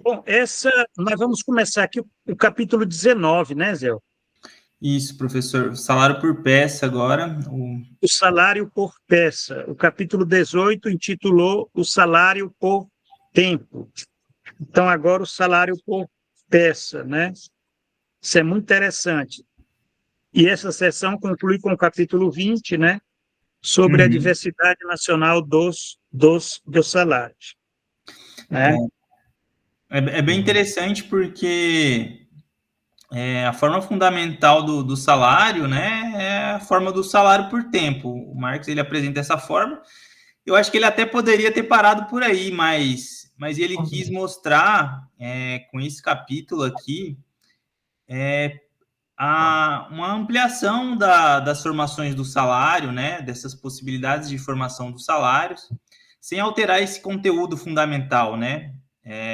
Bom, nós vamos começar aqui o capítulo 19, né, Zé? Isso, professor. Salário por peça agora. O salário por peça. O capítulo 18 intitulou o salário por tempo. Então, agora o salário por peça, né? Isso é muito interessante. E essa sessão conclui com o capítulo 20, né? Sobre a diversidade nacional dos salários. Né? É bem interessante porque a forma fundamental do salário, né, é a forma do salário por tempo. O Marx ele apresenta essa forma. Eu acho que ele até poderia ter parado por aí, mas ele quis mostrar, com esse capítulo aqui, uma ampliação das formações do salário, né, dessas possibilidades de formação dos salários, sem alterar esse conteúdo fundamental, né,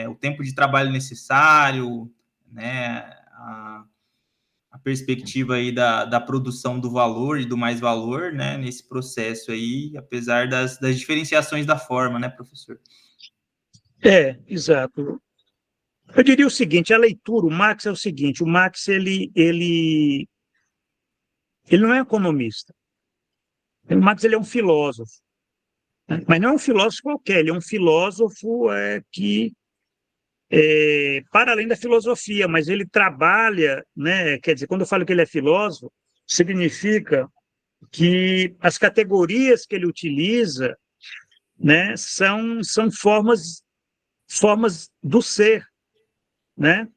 o tempo de trabalho necessário, né, a perspectiva aí da produção do valor e do mais valor, né, nesse processo aí, apesar das diferenciações da forma, né, professor? Exato. Eu diria o seguinte, a leitura, o Marx é o seguinte, o Marx ele não é economista. O Marx ele é um filósofo, né? Mas não é um filósofo qualquer, ele é um filósofo que para além da filosofia, mas ele trabalha, né? Quer dizer, quando eu falo que ele é filósofo, significa que as categorias que ele utiliza, né, são formas do ser, né?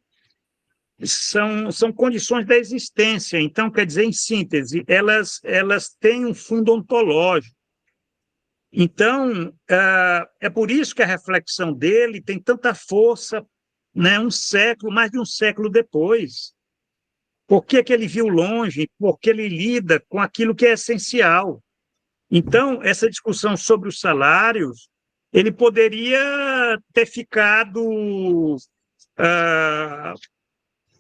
São condições da existência. Então, quer dizer, em síntese, elas têm um fundo ontológico. Então, é por isso que a reflexão dele tem tanta força, né, mais de um século depois. Por que que ele viu longe? Porque ele lida com aquilo que é essencial. Então, essa discussão sobre os salários, ele poderia ter ficado,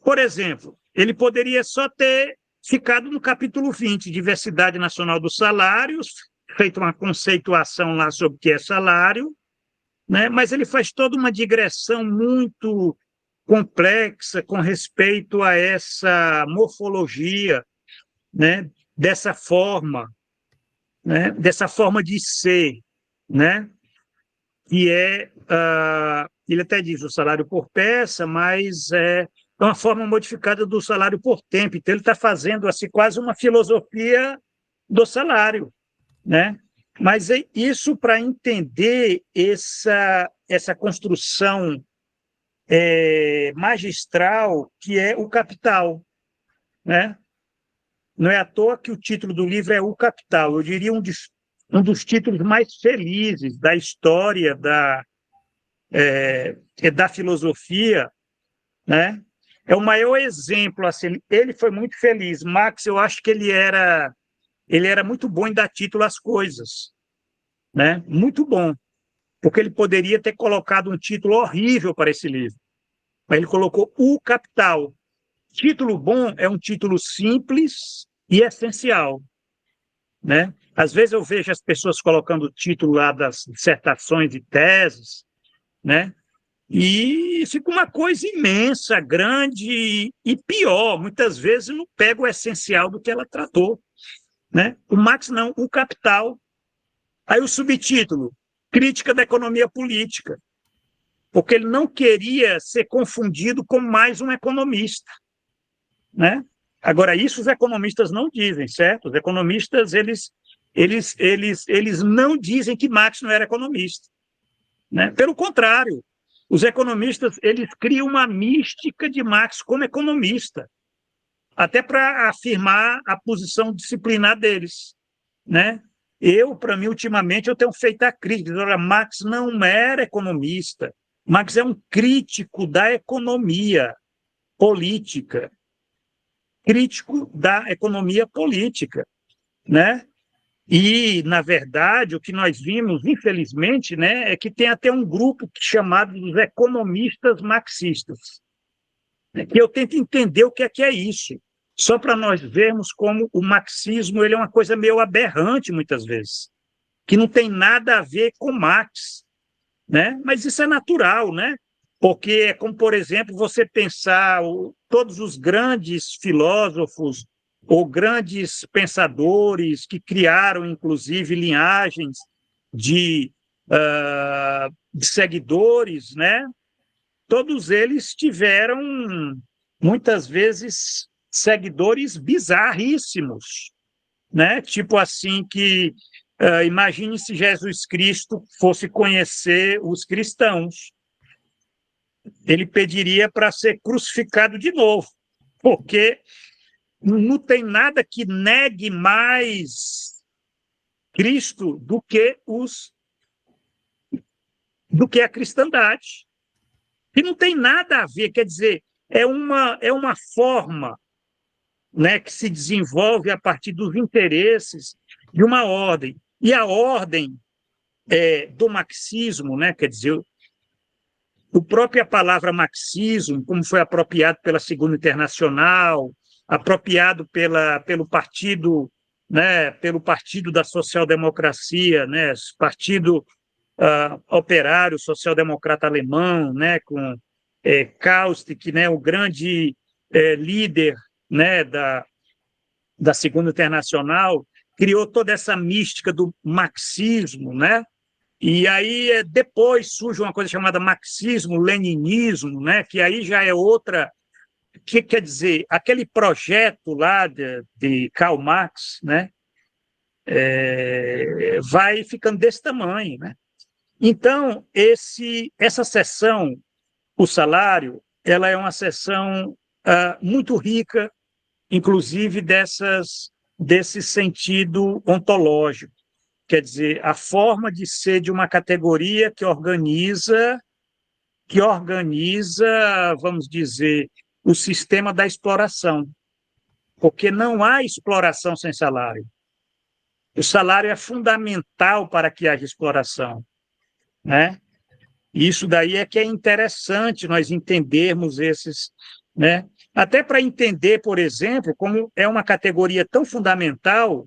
por exemplo, ele poderia só ter ficado no capítulo 20, Diversidade Nacional dos Salários, feito uma conceituação lá sobre o que é salário, né? Mas ele faz toda uma digressão muito complexa com respeito a essa morfologia, né? Dessa forma, né? Dessa forma de ser, né? Que ele até diz o salário por peça, mas é uma forma modificada do salário por tempo. Então, ele está fazendo assim, quase uma filosofia do salário, né? Mas é isso para entender essa construção magistral que é o Capital, né? Não é à toa que o título do livro é O Capital. Eu diria um dos títulos mais felizes da história da filosofia, né? É o maior exemplo. Assim, ele foi muito feliz. Marx, eu acho que ele era muito bom em dar título às coisas, né? Muito bom, porque ele poderia ter colocado um título horrível para esse livro, mas ele colocou O Capital. Título bom é um título simples e essencial, né? Às vezes eu vejo as pessoas colocando o título lá das dissertações e teses, né? E fica uma coisa imensa, grande e pior, muitas vezes não pega o essencial do que ela tratou, né? O Marx não, O Capital. Aí o subtítulo, Crítica da Economia Política, porque ele não queria ser confundido com mais um economista, né? Agora, isso os economistas não dizem, certo? Os economistas, eles não dizem que Marx não era economista, né? Pelo contrário, os economistas, eles criam uma mística de Marx como economista, até para afirmar a posição disciplinar deles, né? Para mim, ultimamente, eu tenho feito a crítica. Olha, Marx não era economista. Marx é um crítico da economia política, crítico da economia política, né? E, na verdade, o que nós vimos, infelizmente, né, é que tem até um grupo chamado dos economistas marxistas, né, que eu tento entender o que é isso, só para nós vermos como o marxismo ele é uma coisa meio aberrante, muitas vezes, que não tem nada a ver com Marx, né? Mas isso é natural, né? Porque é como, por exemplo, você pensar todos os grandes filósofos ou grandes pensadores que criaram, inclusive, linhagens de seguidores, né? Todos eles tiveram, muitas vezes, seguidores bizarríssimos, né? Tipo assim que, imagine se Jesus Cristo fosse conhecer os cristãos, ele pediria para ser crucificado de novo, porque não tem nada que negue mais Cristo do que a cristandade. E não tem nada a ver, quer dizer, é uma forma, né, que se desenvolve a partir dos interesses de uma ordem. E a ordem do marxismo, né, quer dizer, a própria palavra marxismo, como foi apropriado pela Segunda Internacional, apropriado pelo partido, né, pelo Partido da Social-Democracia, né, Partido Operário Social-Democrata Alemão, né, com Kaustik, né, o grande líder, né, da Segunda Internacional, criou toda essa mística do marxismo, né? E aí depois surge uma coisa chamada marxismo-leninismo, né? Que aí já é outra, que quer dizer, aquele projeto lá de Karl Marx, né? Vai ficando desse tamanho, né? Então, essa seção, o salário, ela é uma seção muito rica, inclusive desse sentido ontológico. Quer dizer, a forma de ser de uma categoria que organiza, vamos dizer, o sistema da exploração, porque não há exploração sem salário. O salário é fundamental para que haja exploração, né? Isso daí é que é interessante nós entendermos esses, né? Até para entender, por exemplo, como é uma categoria tão fundamental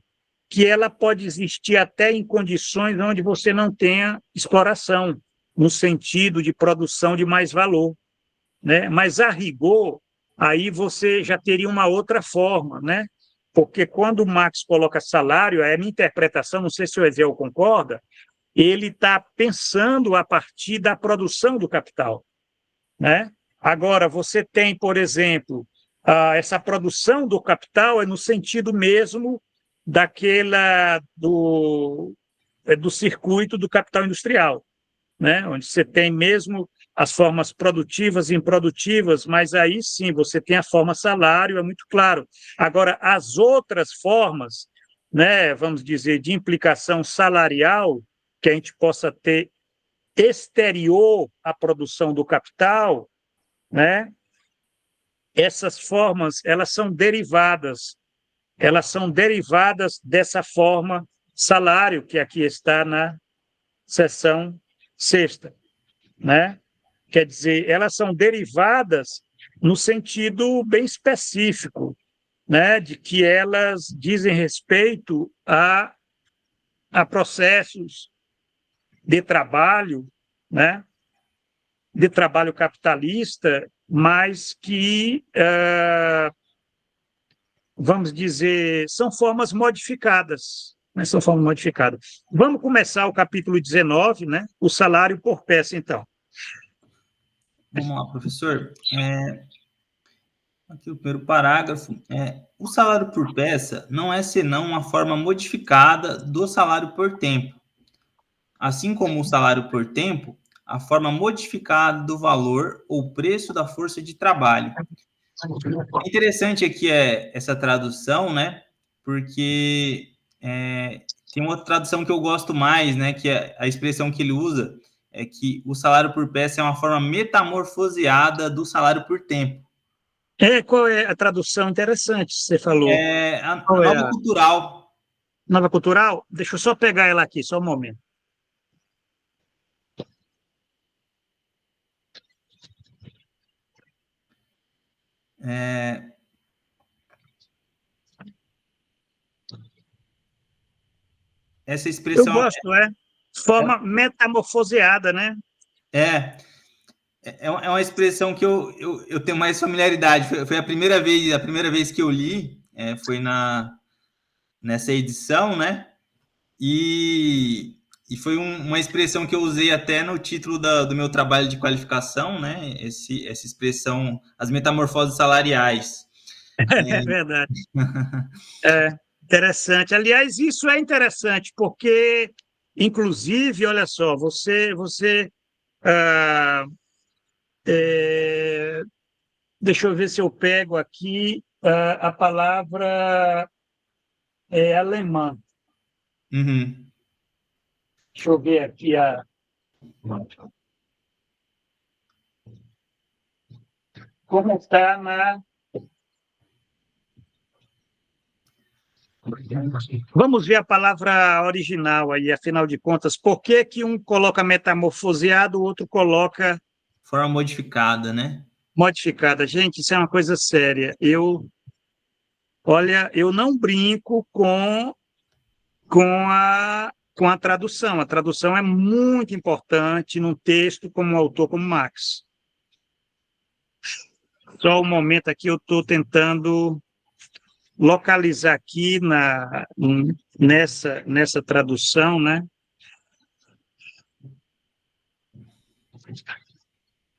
que ela pode existir até em condições onde você não tenha exploração, no sentido de produção de mais valor, né? Mas, a rigor, aí você já teria uma outra forma, né? Porque quando o Marx coloca salário, é a minha interpretação, não sei se o Ezel concorda, ele está pensando a partir da produção do capital, né? Agora, você tem, por exemplo, essa produção do capital é no sentido mesmo do circuito do capital industrial, né? Onde você tem mesmo as formas produtivas e improdutivas, mas aí sim você tem a forma salário, é muito claro. Agora, as outras formas, né, vamos dizer, de implicação salarial, que a gente possa ter exterior à produção do capital, né? Essas formas, elas são derivadas dessa forma salário, que aqui está na seção sexta, né? Quer dizer, elas são derivadas no sentido bem específico, né? De que elas dizem respeito a processos de trabalho, né? De trabalho capitalista, mas que, vamos dizer, são formas modificadas. Né? São formas modificadas. Vamos começar o capítulo 19, né? O salário por peça, então. Vamos lá, professor. Aqui o primeiro parágrafo. O salário por peça não é senão uma forma modificada do salário por tempo. Assim como o salário por tempo, a forma modificada do valor ou preço da força de trabalho. É interessante aqui essa tradução, né? Porque tem uma outra tradução que eu gosto mais, né? Que é a expressão que ele usa é que o salário por peça é uma forma metamorfoseada do salário por tempo. Qual é a tradução interessante que você falou? A Qual é nova a cultural. nova cultural? Deixa eu só pegar ela aqui, só um momento. Essa Eu expressão gosto, forma metamorfoseada, né? é É uma expressão que eu tenho mais familiaridade. Foi a primeira vez que eu li, foi nessa edição, né? E foi uma expressão que eu usei até no título do meu trabalho de qualificação, né? Essa expressão, as metamorfoses salariais. É verdade. É interessante. Aliás, isso é interessante, porque, inclusive, olha só, ah, é, deixa eu ver se eu pego aqui a palavra alemã. Uhum. Deixa eu ver aqui como está na. Vamos ver a palavra original aí, afinal de contas. Por que que um coloca metamorfoseado, o outro coloca Forma modificada, né? modificada? Gente, isso é uma coisa séria. Olha, eu não brinco com a tradução. A tradução é muito importante num texto como um autor como Marx. Só um momento aqui, eu estou tentando localizar aqui nessa tradução, né?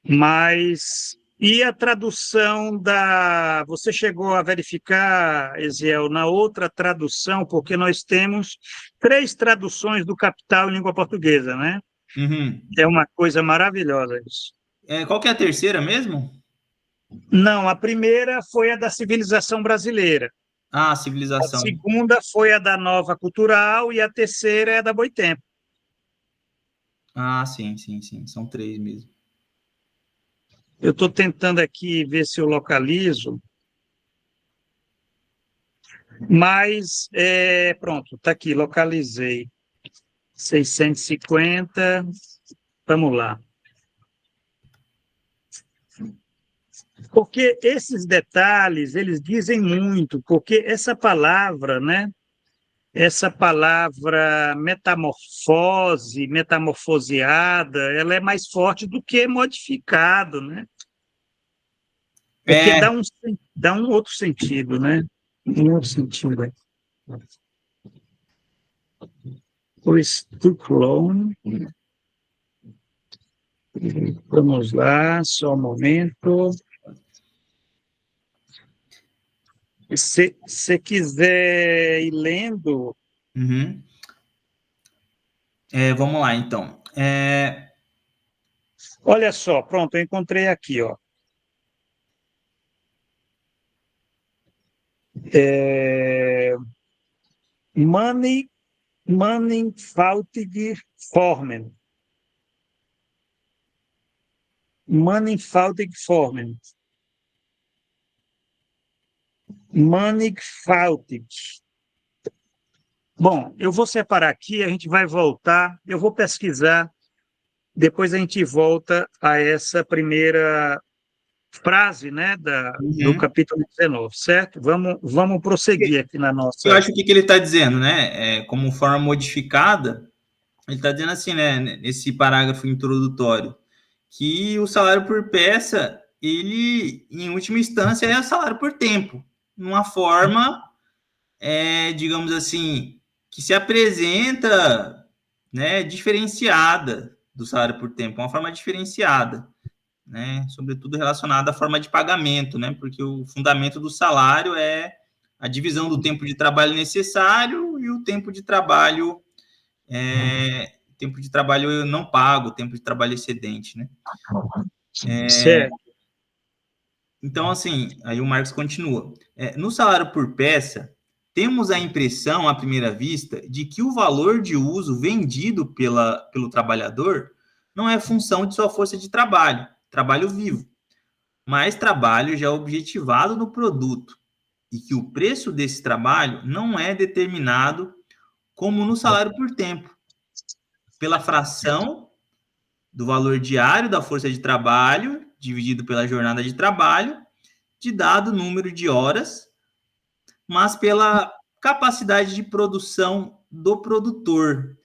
Mas e a tradução da. Você chegou a verificar, Eziel, na outra tradução, porque nós temos 3 traduções do Capital em língua portuguesa, né? Uhum. É uma coisa maravilhosa isso. Qual que é a terceira mesmo? Não, a primeira foi a da civilização brasileira. Ah, A civilização. segunda foi a da nova cultural e a terceira é a da Boitempo. Ah, sim, sim, sim. São 3 mesmo. Eu estou tentando aqui ver se eu localizo, mas pronto, está aqui, localizei. 650, vamos lá. Porque esses detalhes, eles dizem muito, porque essa palavra, né? Essa palavra metamorfose, metamorfoseada, ela é mais forte do que modificado, né? Porque É, dá um outro sentido, né? Um outro sentido. O Stucklon, vamos lá, só um momento. Se quiser ir lendo, uhum. Vamos lá, então. olha só, pronto, eu encontrei aqui, ó. É, mannigfaltige Formen. Mannigfaltige Formen. Mannigfaltig. Bom, eu vou separar aqui, a gente vai voltar, eu vou pesquisar, depois a gente volta a essa primeira frase, né, do Uhum. capítulo 19, certo? Vamos prosseguir aqui na Eu nossa. acho que ele está dizendo, né? Como forma modificada, ele está dizendo assim, né? Nesse parágrafo introdutório, que o salário por peça, ele, em última instância, é o salário por tempo, numa forma, digamos assim, que se apresenta, né, diferenciada do salário por tempo, uma forma diferenciada, né, sobretudo relacionada à forma de pagamento, né, porque o fundamento do salário é a divisão do tempo de trabalho necessário e o tempo de trabalho não pago, tempo de trabalho excedente, né? Certo. Então, assim, aí o Marx continua. No salário por peça, temos a impressão, à primeira vista, de que o valor de uso vendido pelo trabalhador não é função de sua força de trabalho, trabalho vivo, mas trabalho já objetivado no produto, e que o preço desse trabalho não é determinado como no salário por tempo, pela fração do valor diário da força de trabalho dividido pela jornada de trabalho, de dado número de horas, mas pela capacidade de produção do produtor.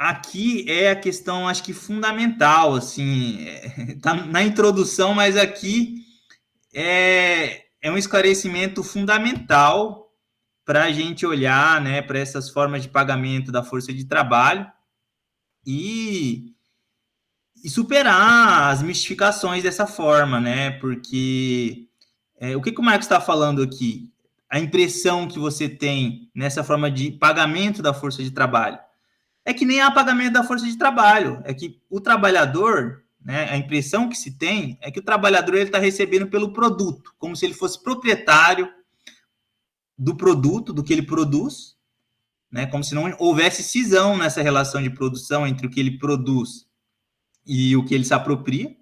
aqui é a questão, acho que fundamental, assim, tá na introdução, mas aqui é um esclarecimento fundamental para a gente olhar, né, para essas formas de pagamento da força de trabalho e superar as mistificações dessa forma, né? Porque o que o Marcos está falando aqui? A impressão que você tem nessa forma de pagamento da força de trabalho é que nem há pagamento da força de trabalho, é que o trabalhador, né, a impressão que se tem é que o trabalhador está recebendo pelo produto, como se ele fosse proprietário do produto, do que ele produz, né, como se não houvesse cisão nessa relação de produção entre o que ele produz e o que ele se apropria,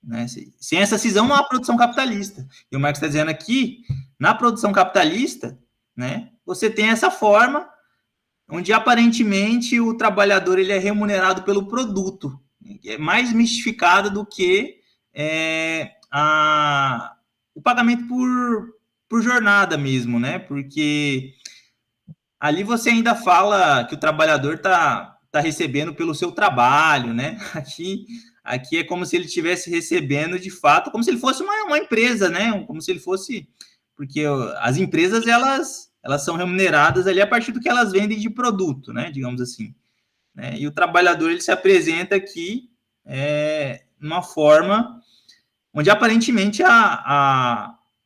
né? Sem essa cisão não há produção capitalista. E o Marx está dizendo aqui, na produção capitalista, né, você tem essa forma onde aparentemente o trabalhador ele é remunerado pelo produto, é mais mistificado do que o pagamento por jornada mesmo, né? Porque ali você ainda fala que o trabalhador está recebendo pelo seu trabalho, né? Aqui é como se ele estivesse recebendo de fato, como se ele fosse uma empresa, né? Como se ele fosse... Porque as empresas, elas são remuneradas ali a partir do que elas vendem de produto, né? Digamos assim. Né? E o trabalhador, ele se apresenta aqui numa forma onde aparentemente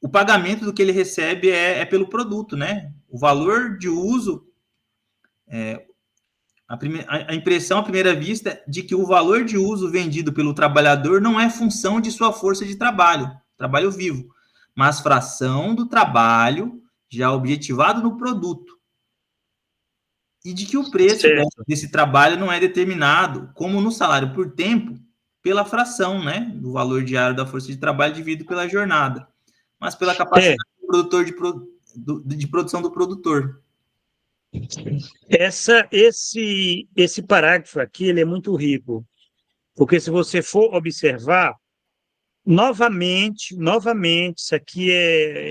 o pagamento do que ele recebe é pelo produto, né? O valor de uso... A impressão à primeira vista de que o valor de uso vendido pelo trabalhador não é função de sua força de trabalho vivo, mas fração do trabalho já objetivado no produto. E de que o preço desse trabalho não é determinado, como no salário por tempo, pela fração, né, do valor diário da força de trabalho dividido pela jornada, mas pela capacidade do produtor de produção do produtor. Esse parágrafo aqui ele é muito rico, porque se você for observar, novamente, isso aqui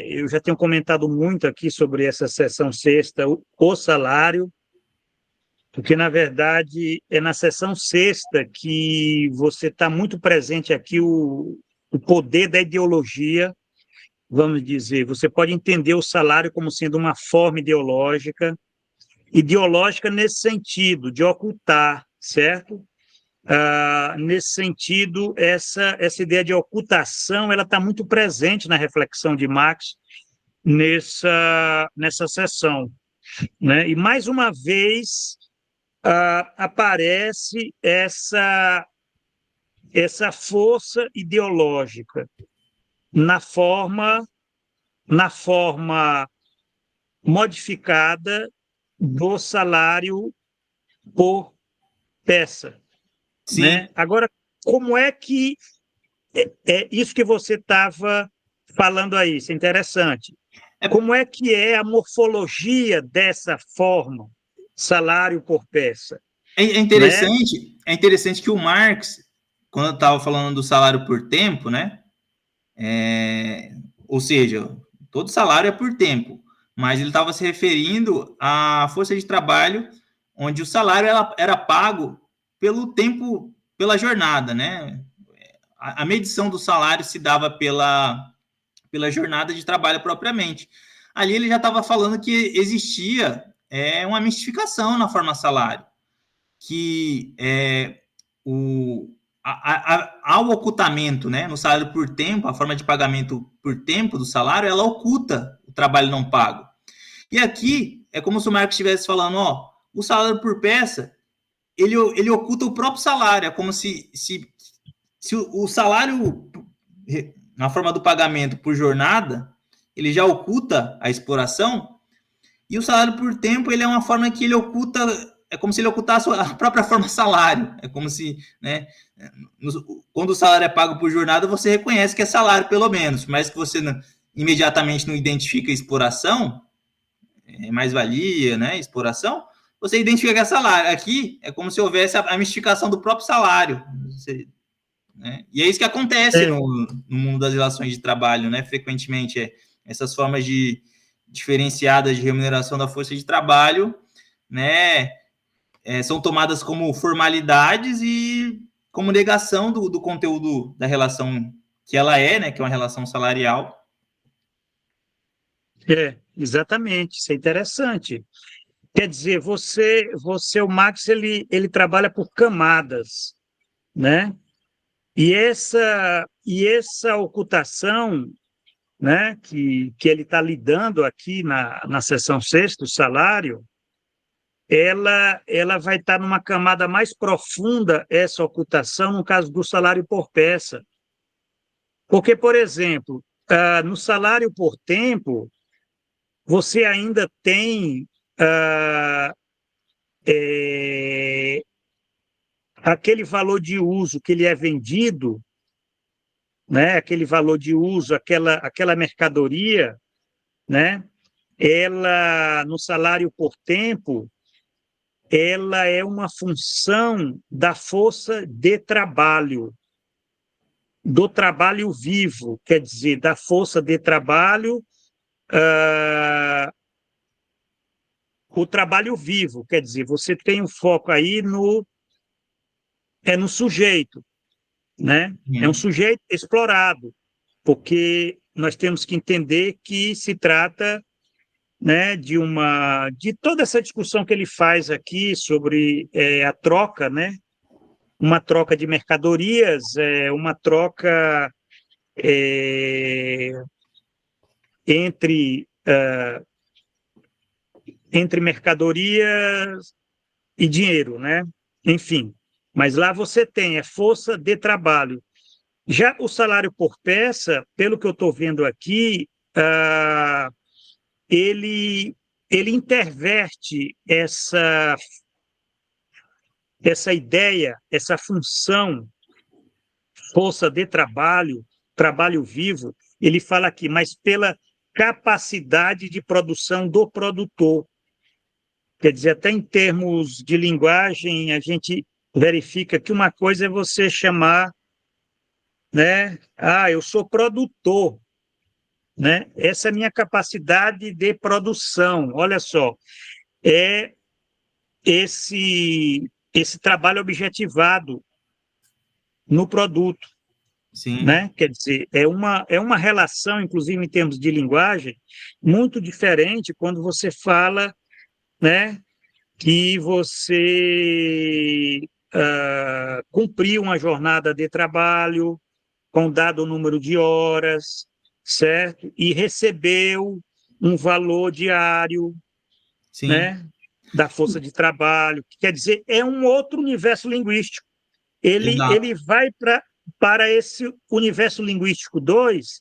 eu já tenho comentado muito aqui sobre essa seção sexta, o salário, porque, na verdade, é na seção sexta que você está muito presente aqui o poder da ideologia, vamos dizer. Você pode entender o salário como sendo uma forma ideológica nesse sentido, de ocultar, certo? Nesse sentido, essa ideia de ocultação ela está muito presente na reflexão de Marx nessa seção, né? E, mais uma vez, aparece essa força ideológica na forma modificada do salário por peça. Sim. Né? Agora, como é que é isso que você estava falando aí? Isso é interessante. Como é que é a morfologia dessa forma, salário por peça? É interessante que o Marx, quando eu estava falando do salário por tempo, né? Ou seja, todo salário é por tempo, mas ele estava se referindo à força de trabalho, onde o salário era pago pelo tempo, pela jornada, né? A medição do salário se dava pela jornada de trabalho propriamente. Ali ele já estava falando que existia uma mistificação na forma salário, que ao ocultamento, né, no salário por tempo, a forma de pagamento por tempo do salário, ela oculta o trabalho não pago. E aqui é como se o Marx estivesse falando, o salário por peça, ele oculta o próprio salário, é como se o salário, na forma do pagamento por jornada, ele já oculta a exploração, e o salário por tempo, ele é uma forma que ele oculta, é como se ele ocultasse a própria forma salário, é como se, né, quando o salário é pago por jornada, você reconhece que é salário, pelo menos, mas que você imediatamente não identifica exploração, mais-valia, né, exploração, você identifica que é salário. Aqui é como se houvesse a mistificação do próprio salário. Né? E é isso que acontece no mundo das relações de trabalho, né? Frequentemente, essas formas diferenciadas de remuneração da força de trabalho, né? são tomadas como formalidades e como negação do conteúdo da relação que ela é, né, que é uma relação salarial. Exatamente, isso é interessante. Quer dizer, o Marx, ele trabalha por camadas, né? E essa ocultação, né, que ele está lidando aqui na seção sexta, o salário, ela vai estar numa camada mais profunda, essa ocultação, no caso do salário por peça. Porque, por exemplo, no salário por tempo, você ainda tem é, aquele valor de uso que ele é vendido, né? Aquele valor de uso, aquela mercadoria, né? Ela, no salário por tempo, ela é uma função da força de trabalho, do trabalho vivo, quer dizer, da força de trabalho, o trabalho vivo, quer dizer, você tem um foco aí no sujeito, né? É um sujeito explorado, porque nós temos que entender que se trata, né, de toda essa discussão que ele faz aqui sobre a troca, né? Uma troca de mercadorias, uma troca entre mercadorias e dinheiro, né? Enfim, mas lá você tem força de trabalho. Já o salário por peça, pelo que eu estou vendo aqui, ele interverte essa ideia, essa função, força de trabalho, trabalho vivo, ele fala aqui, mas pela capacidade de produção do produtor. Quer dizer, até em termos de linguagem, a gente verifica que uma coisa é você chamar, né? Eu sou produtor, né? Essa é a minha capacidade de produção. Olha só, é esse trabalho objetivado no produto, Sim. né? Quer dizer, é uma relação, inclusive em termos de linguagem, muito diferente quando você fala, né, que você cumpriu uma jornada de trabalho com dado número de horas, certo? E recebeu um valor diário, Sim. né, da força de trabalho, que quer dizer, é um outro universo linguístico. Ele Exato. vai para esse universo linguístico 2,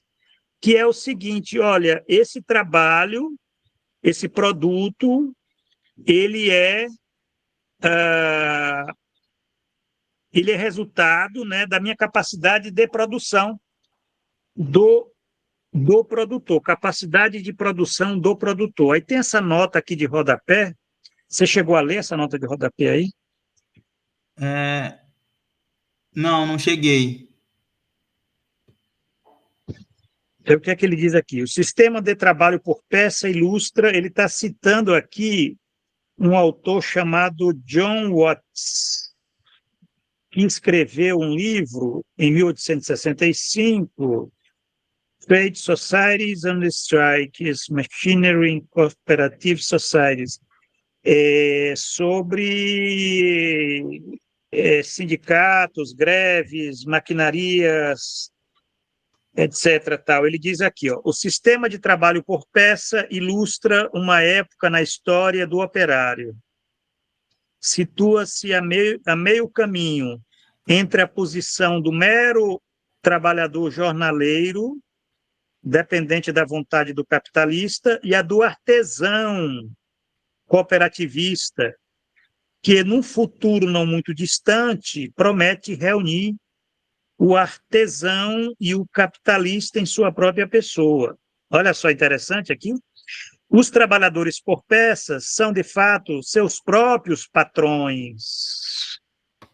que é o seguinte: olha, esse trabalho, esse produto, ele é, ah, ele é resultado, né, da minha capacidade de produção do produtor, capacidade de produção do produtor. Aí tem essa nota aqui de rodapé. Você chegou a ler essa nota de rodapé aí? Não, não cheguei. É o que é que ele diz aqui? O sistema de trabalho por peça ilustra, ele está citando aqui um autor chamado John Watts, que escreveu um livro em 1865, Trade Societies and Strikes, Machinery in Cooperative Societies, sobre sindicatos, greves, maquinarias, etc. Tal. Ele diz aqui, ó, o sistema de trabalho por peça ilustra uma época na história do operário. Situa-se a meio caminho entre a posição do mero trabalhador jornaleiro, dependente da vontade do capitalista, e a do artesão cooperativista, que, num futuro não muito distante, promete reunir o artesão e o capitalista em sua própria pessoa. Olha só, interessante aqui. Os trabalhadores por peças são, de fato, seus próprios patrões,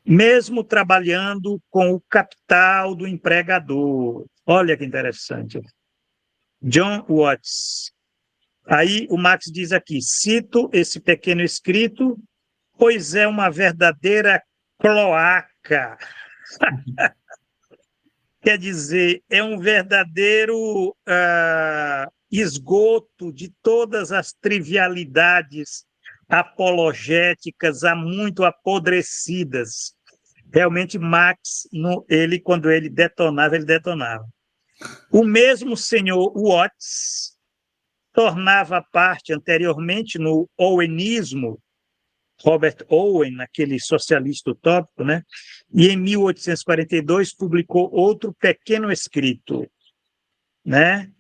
mesmo trabalhando com o capital do empregador. Olha que interessante. John Watts. Aí o Marx diz aqui, cito esse pequeno escrito pois é uma verdadeira cloaca. Quer dizer, é um verdadeiro esgoto de todas as trivialidades apologéticas, há muito apodrecidas. Realmente, Marx, quando ele detonava, ele detonava. O mesmo senhor Watts tornava parte anteriormente no owenismo, Robert Owen, aquele socialista utópico, né? E em 1842 publicou outro pequeno escrito, né?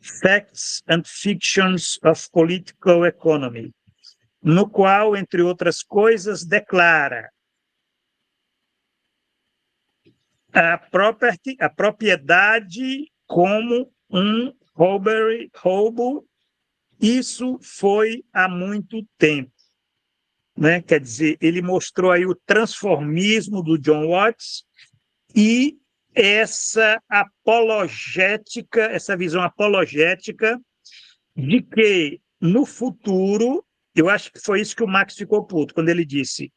Facts and Fictions of Political Economy, no qual, entre outras coisas, declara a propriedade como um roubo, isso foi há muito tempo. Né? Quer dizer, ele mostrou aí o transformismo do John Watts e essa apologética, essa visão apologética de que no futuro, eu acho que foi isso que o Marx ficou puto, quando ele disse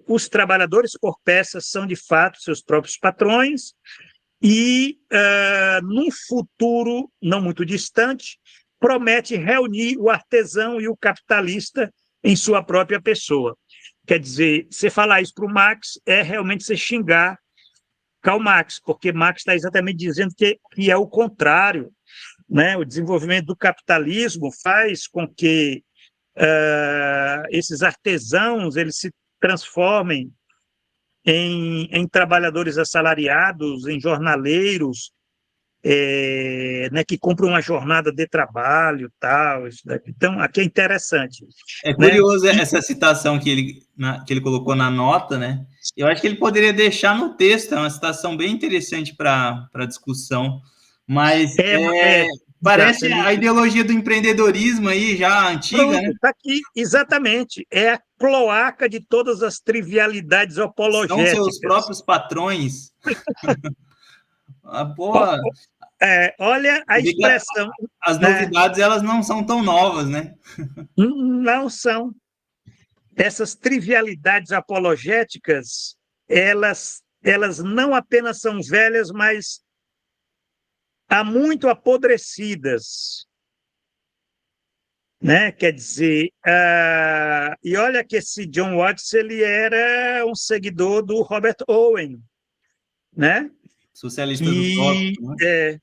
os trabalhadores por peças são de fato seus próprios patrões e num futuro não muito distante promete reunir o artesão e o capitalista em sua própria pessoa. Quer dizer, você falar isso para o Marx é realmente você xingar Karl Marx, porque Marx está exatamente dizendo que é o contrário, né? O desenvolvimento do capitalismo faz com que esses artesãos eles se transformem em trabalhadores assalariados, em jornaleiros, né, que cumprem uma jornada de trabalho, tal. Então, aqui é interessante. É curioso, né? Essa citação que ele colocou na nota, né? Eu acho que ele poderia deixar no texto, é uma citação bem interessante para discussão, mas parece a ideologia do empreendedorismo aí, já antiga, pronto, né? está aqui, exatamente. É a cloaca de todas as trivialidades apologéticas. São seus próprios patrões. Porra. Olha a expressão. As novidades, elas não são tão novas, né? Não são. Essas trivialidades apologéticas, elas não apenas são velhas, mas há muito apodrecidas. Né? Quer dizer, e olha que esse John Watts ele era um seguidor do Robert Owen, né? Socialista do tópico, né?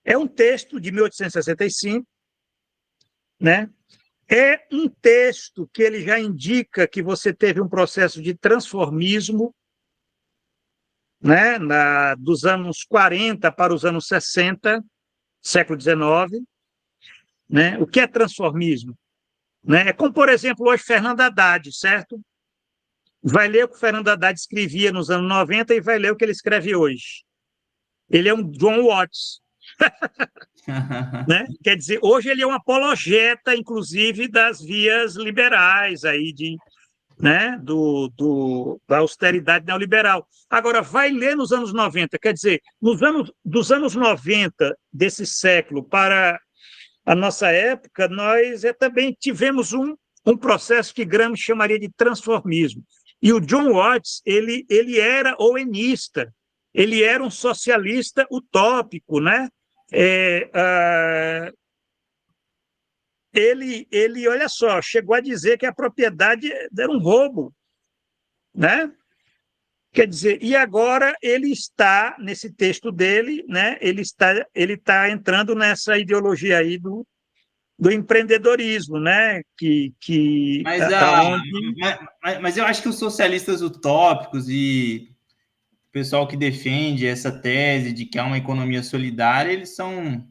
É um texto de 1865, né? É um texto que ele já indica que você teve um processo de transformismo, né? Dos anos 40 para os anos 60, século XIX. Né? O que é transformismo? Né? É como, por exemplo, hoje Fernando Haddad, certo? Vai ler o que o Fernando Haddad escrevia nos anos 90 e vai ler o que ele escreve hoje. Ele é um John Watts. Né? Quer dizer, hoje ele é um apologeta, inclusive, das vias liberais, aí né? Da austeridade neoliberal. Agora, vai ler nos anos 90, quer dizer, dos anos 90 desse século para a nossa época, nós também tivemos um processo que Gramsci chamaria de transformismo. E o John Watts, ele era owenista, ele era um socialista utópico, né? Ele, olha só, chegou a dizer que a propriedade era um roubo, né? Quer dizer, e agora ele está, nesse texto dele, né? Ele está entrando nessa ideologia aí do empreendedorismo, né? Mas eu acho que os socialistas utópicos e o pessoal que defende essa tese de que há uma economia solidária, eles são,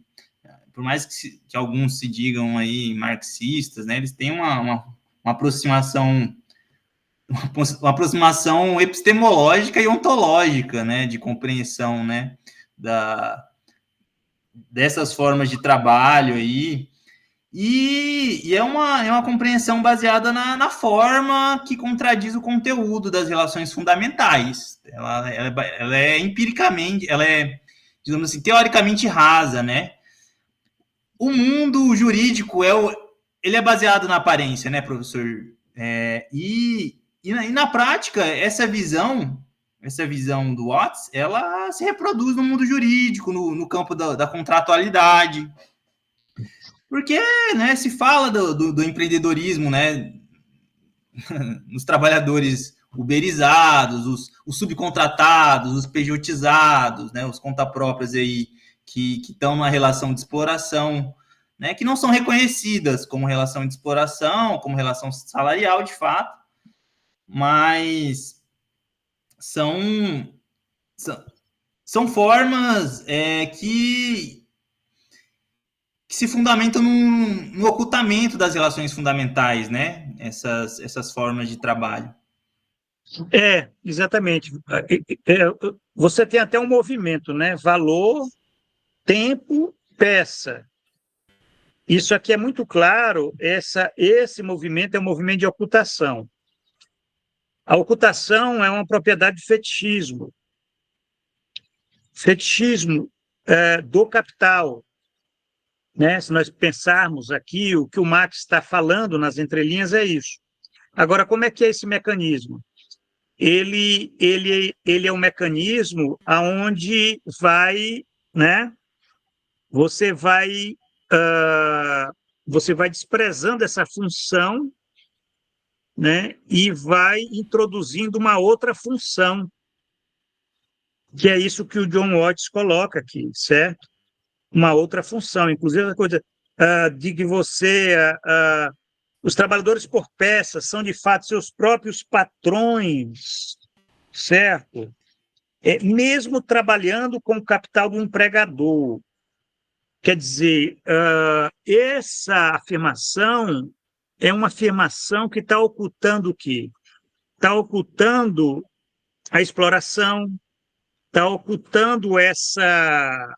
por mais que alguns se digam aí marxistas, né? Eles têm uma aproximação epistemológica e ontológica, né, de compreensão, né, dessas formas de trabalho aí, e é uma compreensão baseada na forma que contradiz o conteúdo das relações fundamentais. Ela é empiricamente, ela é, digamos assim, teoricamente rasa, né? O mundo jurídico ele é baseado na aparência, né, professor Na prática, essa visão do Watts, ela se reproduz no mundo jurídico, no campo da contratualidade, porque, né, se fala do empreendedorismo, né, nos trabalhadores uberizados, os subcontratados, os pejotizados, né, os conta-próprias aí que estão numa relação de exploração, né, que não são reconhecidas como relação de exploração, como relação salarial, de fato, mas são formas que se fundamentam no ocultamento das relações fundamentais, né? Essas formas de trabalho. Exatamente. Você tem até um movimento, né? Valor, tempo, peça. Isso aqui é muito claro, esse movimento é um movimento de ocultação. A ocultação é uma propriedade de fetichismo. Fetichismo do capital. Né? Se nós pensarmos aqui, o que o Marx está falando nas entrelinhas é isso. Agora, como é que é esse mecanismo? Ele é um mecanismo aonde vai, né? Você vai desprezando essa função, né? E vai introduzindo uma outra função, que é isso que o John Watts coloca aqui, certo? Uma outra função, inclusive a coisa de que os trabalhadores por peça são de fato seus próprios patrões, certo? Mesmo trabalhando com o capital do empregador. Quer dizer, essa afirmação é uma afirmação que está ocultando o quê? Está ocultando a exploração, está ocultando essa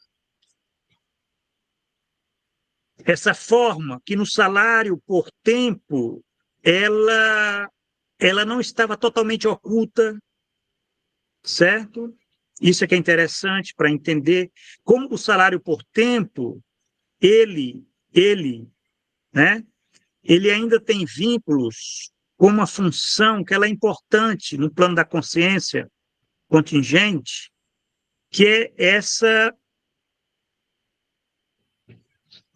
forma que no salário por tempo ela não estava totalmente oculta, certo? Isso é que é interessante para entender como o salário por tempo ele, né? Ele ainda tem vínculos com uma função que ela é importante no plano da consciência contingente, que é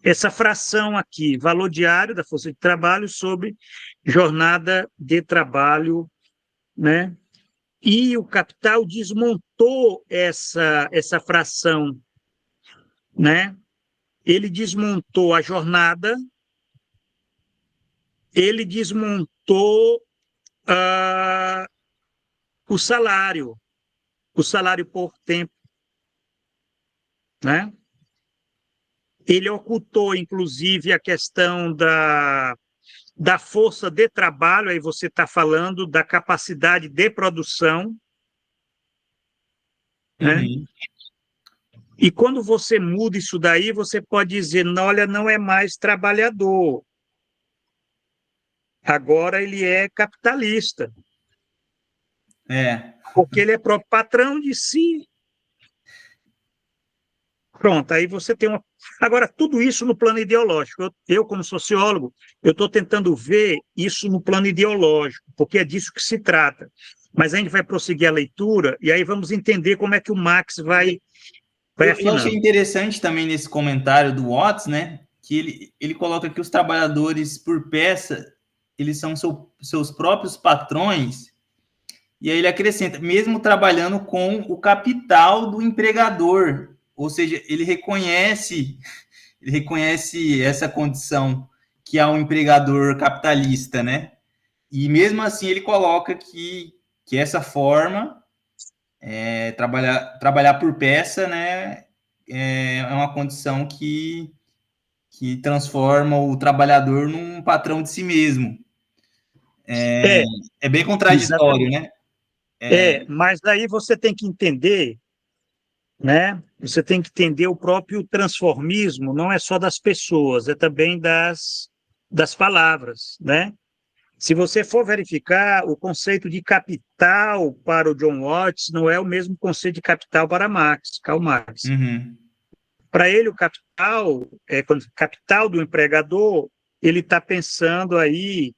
essa fração aqui, valor diário da força de trabalho sobre jornada de trabalho, né? E o capital desmontou essa fração, né? Ele desmontou a jornada, ele desmontou o salário por tempo, né? Ele ocultou, inclusive, a questão da força de trabalho, aí você está falando da capacidade de produção, né? E quando você muda isso daí, você pode dizer, olha, não é mais trabalhador, agora ele é capitalista. Porque ele é próprio patrão de si. Pronto, aí você tem uma... Agora, tudo isso no plano ideológico. Eu como sociólogo, eu estou tentando ver isso no plano ideológico, porque é disso que se trata. Mas a gente vai prosseguir a leitura e aí vamos entender como é que o Marx vai afinando. Eu achei interessante também nesse comentário do Watts, né, que ele coloca que os trabalhadores por peça, eles são seus próprios patrões, e aí ele acrescenta, mesmo trabalhando com o capital do empregador, ou seja, ele reconhece essa condição que há um empregador capitalista, né? E mesmo assim ele coloca que essa forma, trabalhar por peça, né, é uma condição que transforma o trabalhador num patrão de si mesmo. É bem contraditório, exatamente. Né? Mas aí você tem que entender, né? Você tem que entender o próprio transformismo, não é só das pessoas, é também das palavras, né? Se você for verificar, o conceito de capital para o John Watts não é o mesmo conceito de capital para Karl Marx. Uhum. Para ele, o capital do empregador, ele está pensando aí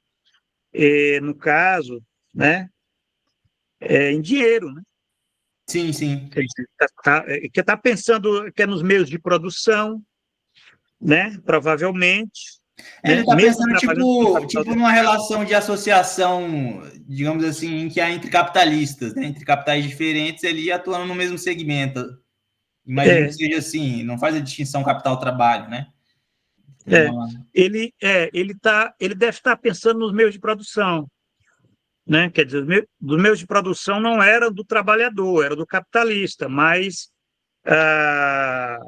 no caso, né, em dinheiro, né? Sim, sim. Que está pensando que é nos meios de produção, né? Provavelmente, Ele né? está Mesmo pensando, trabalhando com capital. tipo numa relação de associação, digamos assim, em que há entre capitalistas, né? Entre capitais diferentes, ele atuando no mesmo segmento. Imagino que É, seja assim, não faz a distinção capital-trabalho, né? Tem é. uma... Ele deve estar pensando nos meios de produção, né? Quer dizer, dos meios de produção não era do trabalhador, era do capitalista, mas ah,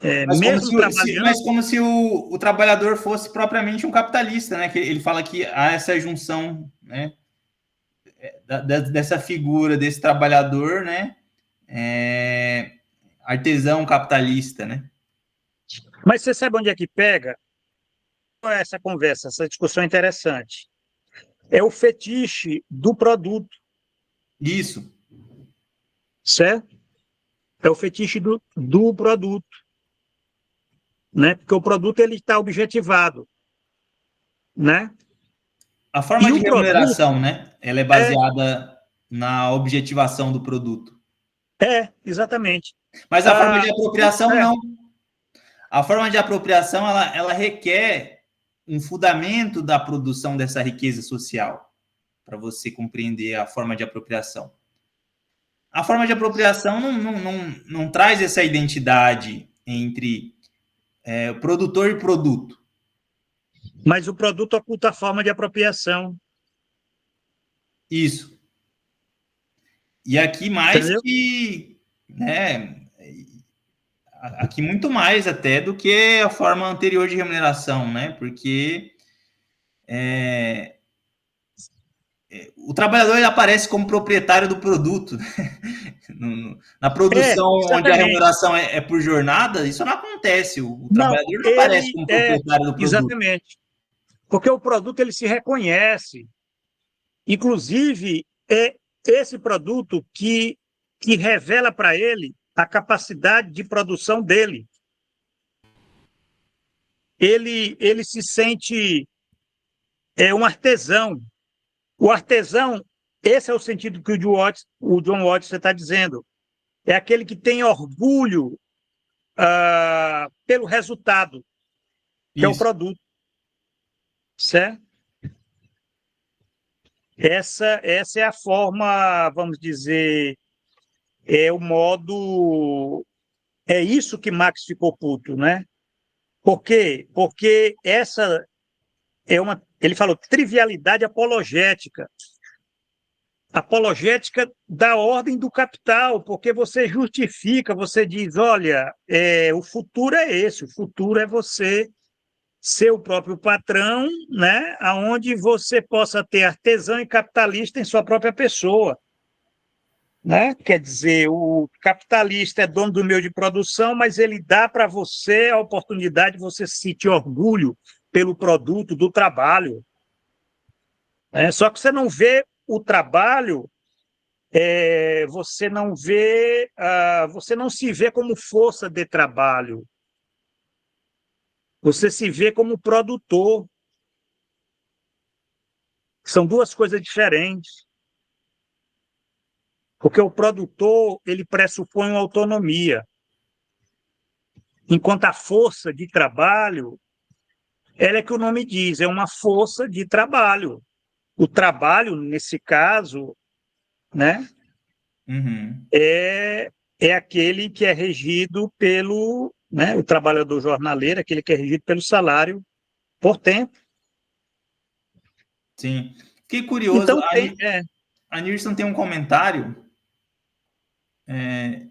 mesmo Mas trabalhando, como se o trabalhador fosse propriamente um capitalista, né? Que ele fala que há essa junção, né? Dessa figura desse trabalhador, né? Artesão capitalista, né? mas você sabe onde é que pega? Qual é essa conversa, essa discussão interessante? É o fetiche do produto, Isso, certo? É o fetiche do produto, né? Porque o produto ele está objetivado, né? a E forma de o produto remuneração, né? Ela é é, baseada na objetivação do produto. exatamente. Mas a forma Ah, de apropriação, é, não. A forma de apropriação, ela requer um fundamento da produção dessa riqueza social, para você compreender a forma de apropriação. A forma de apropriação não traz essa identidade entre produtor e produto. mas o produto oculta a forma de apropriação, Isso. E aqui mais entendeu? que, né, aqui muito mais até do que a forma anterior de remuneração, né? Porque o trabalhador ele aparece como proprietário do produto. Na produção onde a Exatamente. remuneração é por jornada, isso não acontece. O Não, trabalhador não aparece ele como é proprietário do produto. exatamente, porque o produto ele se reconhece. Inclusive, é esse produto que revela para ele a capacidade de produção dele. Ele se sente um artesão. O artesão, esse é o sentido que o John Watts está dizendo. É aquele que tem orgulho pelo resultado, que é o Isso. produto, certo? Essa é a forma, vamos dizer, é o modo, é isso que Marx ficou puto, né? Por quê? Porque essa ele falou, trivialidade apologética. Apologética da ordem do capital, porque você justifica, você diz, olha, o futuro é esse, o futuro é você ser o próprio patrão, né? Aonde você possa ter artesão e capitalista em sua própria pessoa, né? Quer dizer, o capitalista é dono do meio de produção, mas ele dá para você a oportunidade de você sentir orgulho pelo produto do trabalho. Só que você não vê o trabalho, você não se vê como força de trabalho, você se vê como produtor. São duas coisas diferentes, porque o produtor ele pressupõe uma autonomia, enquanto a força de trabalho, ela é que o nome diz, é uma força de trabalho. O trabalho, nesse caso, né, Uhum. é aquele que é regido pelo, né, o trabalhador jornaleiro, aquele que é regido pelo salário por tempo. Sim. Que curioso, Então, a Nilson tem um comentário. É,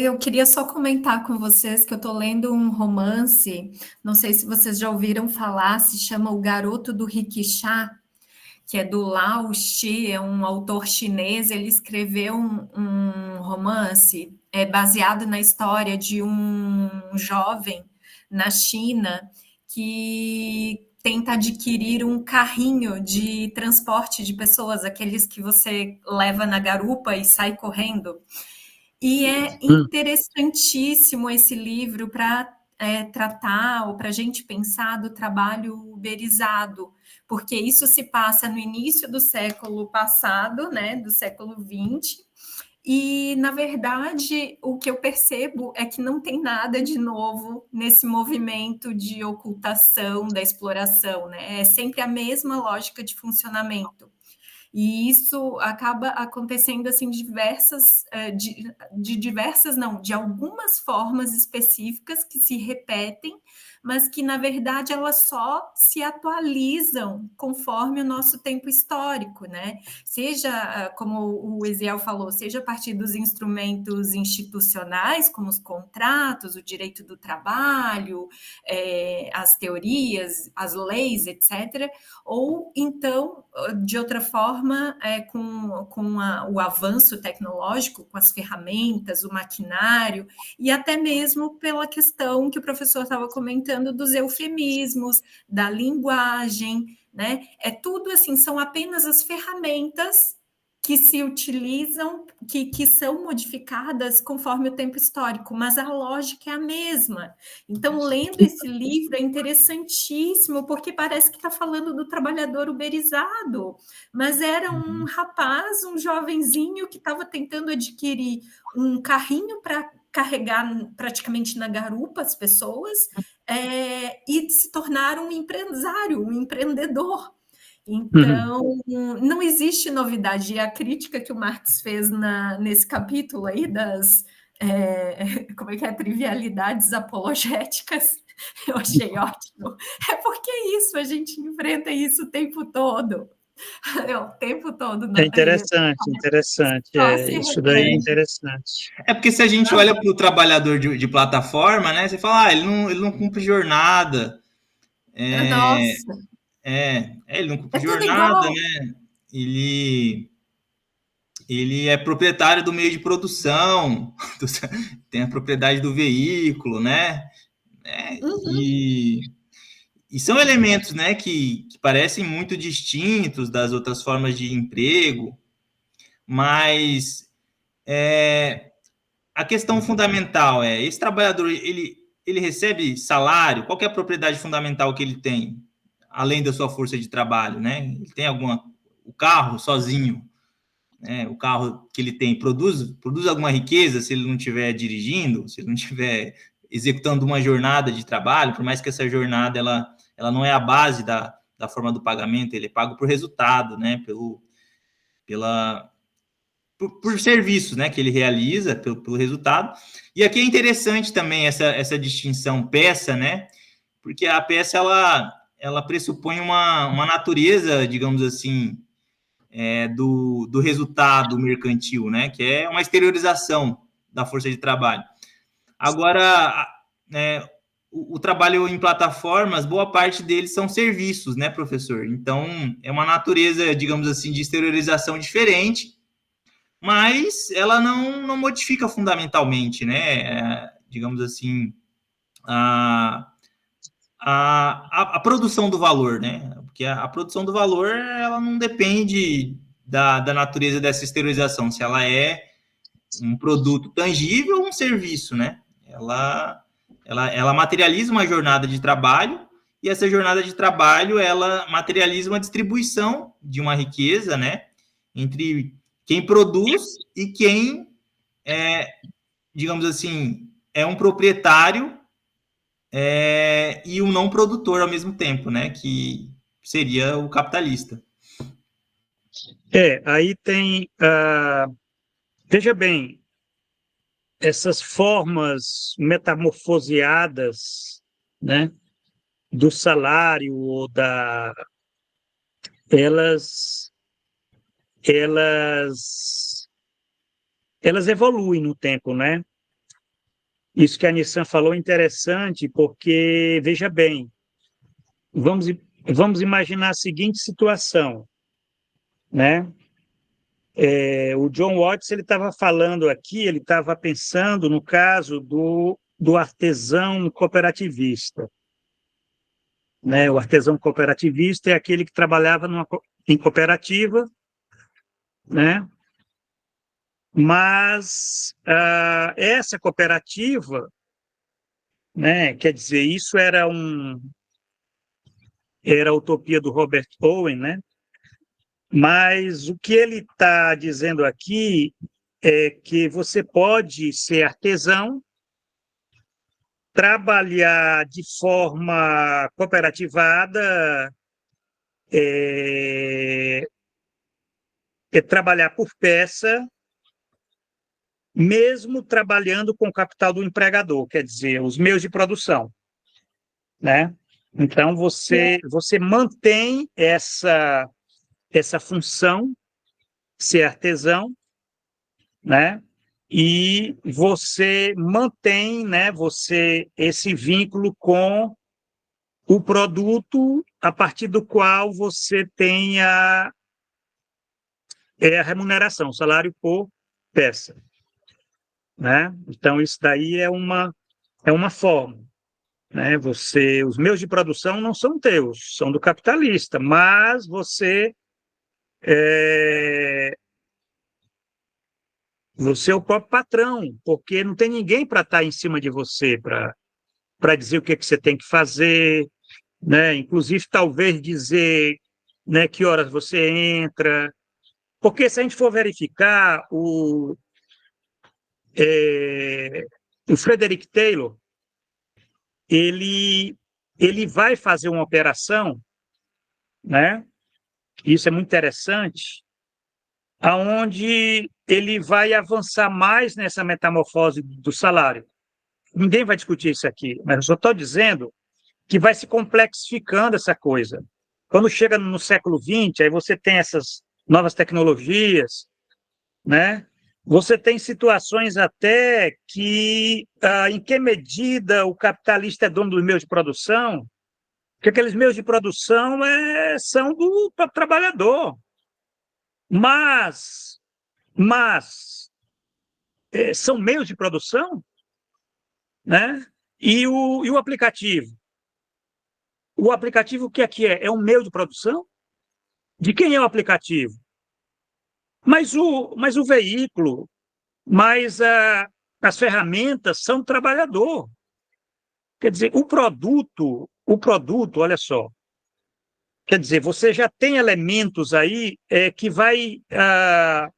Eu queria só comentar com vocês que eu estou lendo um romance, não sei se vocês já ouviram falar, se chama O Garoto do Rikishá, que é do Lao Shi, é um autor chinês. Ele escreveu um romance baseado na história de um jovem na China que tenta adquirir um carrinho de transporte de pessoas, aqueles que você leva na garupa e sai correndo. E é interessantíssimo esse livro para tratar ou para a gente pensar do trabalho uberizado, porque isso se passa no início do século passado, né, do século XX, e, na verdade, o que eu percebo é que não tem nada de novo nesse movimento de ocultação da exploração, né? É sempre a mesma lógica de funcionamento. E isso acaba acontecendo assim de algumas formas específicas que se repetem, mas que na verdade elas só se atualizam conforme o nosso tempo histórico, né? Seja, como o Eziel falou, seja a partir dos instrumentos institucionais, como os contratos, o direito do trabalho, as teorias, as leis, etc., ou então, de outra forma, o avanço tecnológico, com as ferramentas, o maquinário, e até mesmo pela questão que o professor estava comentando dos eufemismos, da linguagem, né? É tudo assim, são apenas as ferramentas que se utilizam, que são modificadas conforme o tempo histórico, mas a lógica é a mesma. Então, lendo esse livro é interessantíssimo, porque parece que está falando do trabalhador uberizado, mas era um rapaz, um jovenzinho que estava tentando adquirir um carrinho para carregar praticamente na garupa as pessoas, e se tornar um empresário, um empreendedor. Então, não existe novidade. E a crítica que o Marx fez nesse capítulo aí das como é que é, trivialidades apologéticas, eu achei ótimo. É porque é isso, a gente enfrenta isso o tempo todo. O tempo todo. É interessante. Só se Isso daí é repete. interessante. É porque se a gente olha para o trabalhador de plataforma, né, você fala, ele não cumpre jornada. Nossa, Ele não cumpre é tudo jornada, igual. né? Ele é proprietário do meio de produção, tem a propriedade do veículo, né? E são elementos, né, que parecem muito distintos das outras formas de emprego, mas a questão fundamental é, esse trabalhador, ele recebe salário? Qual que é a propriedade fundamental que ele tem, além da sua força de trabalho, né? Ele tem o carro sozinho, né? O carro que ele tem produz alguma riqueza se ele não estiver dirigindo, se ele não estiver executando uma jornada de trabalho, por mais que essa jornada ela não é a base da forma do pagamento, ele é pago por resultado, né? Por serviços, né, que ele realiza, pelo resultado. E aqui é interessante também essa distinção peça, né, porque a peça ela pressupõe uma natureza, digamos assim, do resultado mercantil, né, que é uma exteriorização da força de trabalho. Agora, o trabalho em plataformas, boa parte deles são serviços, né, professor? Então, é uma natureza, digamos assim, de exteriorização diferente, mas ela não modifica fundamentalmente, né? Digamos assim, a produção do valor, né? Porque a produção do valor, ela não depende da natureza dessa exteriorização, se ela é um produto tangível ou um serviço, né? Ela materializa uma jornada de trabalho, e essa jornada de trabalho, ela materializa uma distribuição de uma riqueza, né? Entre quem produz e quem digamos assim, é um proprietário e um não produtor ao mesmo tempo, né? Que seria o capitalista. Aí tem, veja bem, essas formas metamorfoseadas, né, do salário ou elas elas elas evoluem no tempo, né? Isso que a Nissan falou é interessante, porque, veja bem, vamos imaginar a seguinte situação, né? O John Watts ele estava falando aqui, ele estava pensando no caso do artesão cooperativista, né? O artesão cooperativista é aquele que trabalhava em cooperativa, né? Mas essa cooperativa né? Quer dizer, isso era a utopia do Robert Owen, né? Mas o que ele está dizendo aqui é que você pode ser artesão, trabalhar de forma cooperativada, trabalhar por peça, mesmo trabalhando com o capital do empregador, quer dizer, os meios de produção, né? Então, você mantém essa função, ser artesão, né? E você mantém, né, esse vínculo com o produto a partir do qual você tem a remuneração, salário por peça, né? Então, isso daí é uma forma, né? Os meios de produção não são teus, são do capitalista, mas você é o próprio patrão, porque não tem ninguém para estar em cima de você, para dizer o que você tem que fazer, né? Inclusive, talvez dizer, né, que horas você entra. Porque se a gente for verificar o Frederick Taylor, ele vai fazer uma operação, né? Isso é muito interessante, aonde ele vai avançar mais nessa metamorfose do salário. Ninguém vai discutir isso aqui, mas eu só estou dizendo que vai se complexificando essa coisa. Quando chega no século XX, aí você tem essas novas tecnologias, né? Você tem situações até que, em que medida o capitalista é dono dos meios de produção, porque aqueles meios de produção são do trabalhador. Mas são meios de produção, né? E o aplicativo? O aplicativo, o que é? É um meio de produção? De quem é o aplicativo? Mas o veículo, as ferramentas são do trabalhador. Quer dizer, o produto, olha só, quer dizer, você já tem elementos aí que vai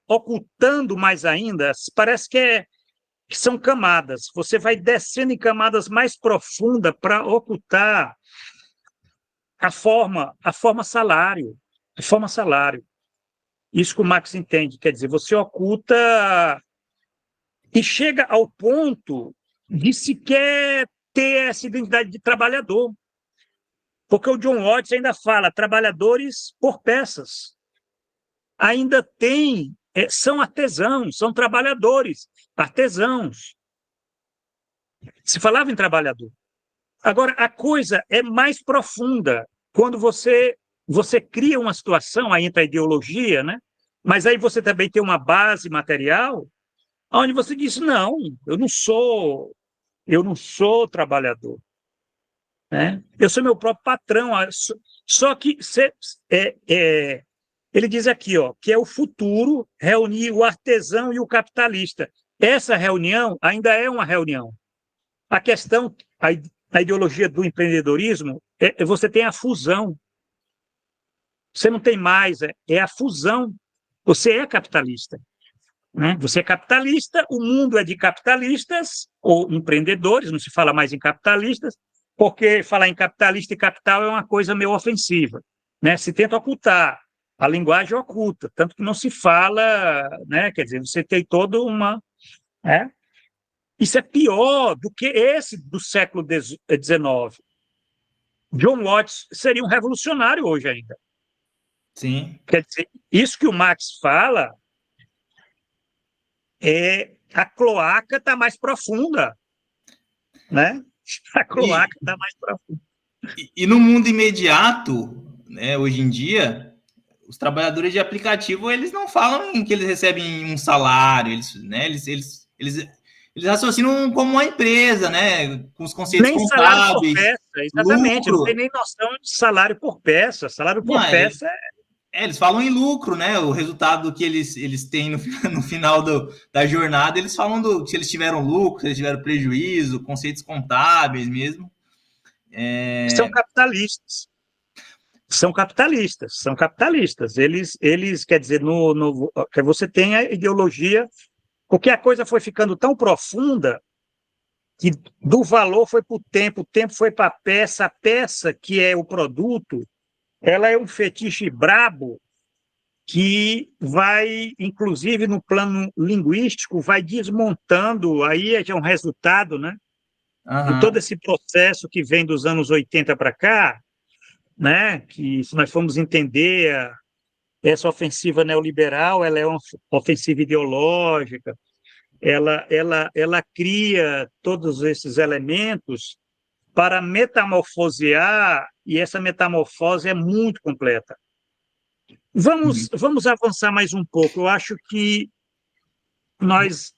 ocultando mais ainda, parece que são camadas, você vai descendo em camadas mais profundas para ocultar a forma salário, Isso que o Marx entende, quer dizer, você oculta e chega ao ponto de sequer ter essa identidade de trabalhador. Porque o John Watts ainda fala trabalhadores por peças. Ainda tem, são artesãos, são trabalhadores, artesãos. Se falava em trabalhador. Agora, a coisa é mais profunda. Quando você cria uma situação, aí entra a ideologia, né? Mas aí você também tem uma base material, onde você diz, não, eu não sou trabalhador. Né? Eu sou meu próprio patrão. Só que ele diz aqui, ó, que é o futuro reunir o artesão e o capitalista. Essa reunião ainda é uma reunião. A questão, a ideologia do empreendedorismo, você tem a fusão. Você não tem mais, é a fusão. Você é capitalista. Né? Você é capitalista, o mundo é de capitalistas ou empreendedores, não se fala mais em capitalistas, porque falar em capitalista e capital é uma coisa meio ofensiva. Né? Se tenta ocultar, a linguagem oculta, tanto que não se fala, né? Quer dizer, você tem toda uma... Né? Isso é pior do que esse do século XIX. John Watts seria um revolucionário hoje ainda. Sim. Quer dizer, isso que o Marx fala a cloaca está mais profunda, né? A cloaca está mais profunda. E no mundo imediato, né, hoje em dia, os trabalhadores de aplicativo, eles não falam em que eles recebem um salário, eles raciocinam como uma empresa, né? Com os conceitos nem contábeis. Salário por peça, exatamente. Lucro. Não tem nem noção de salário por peça. Salário por peça Eles falam em lucro, né? O resultado que eles têm no final da jornada, eles falam se eles tiveram lucro, se eles tiveram prejuízo, conceitos contábeis mesmo. São capitalistas. São capitalistas, são capitalistas. Eles quer dizer, que você tem a ideologia, porque a coisa foi ficando tão profunda que do valor foi para o tempo foi para a peça que é o produto, ela é um fetiche brabo que vai, inclusive no plano linguístico, vai desmontando, aí é um resultado, né, de todo esse processo que vem dos anos 80 para cá, né, que se nós formos entender essa ofensiva neoliberal, ela é uma ofensiva ideológica, ela cria todos esses elementos para metamorfosear, e essa metamorfose é muito completa. Vamos avançar mais um pouco. Eu acho que mais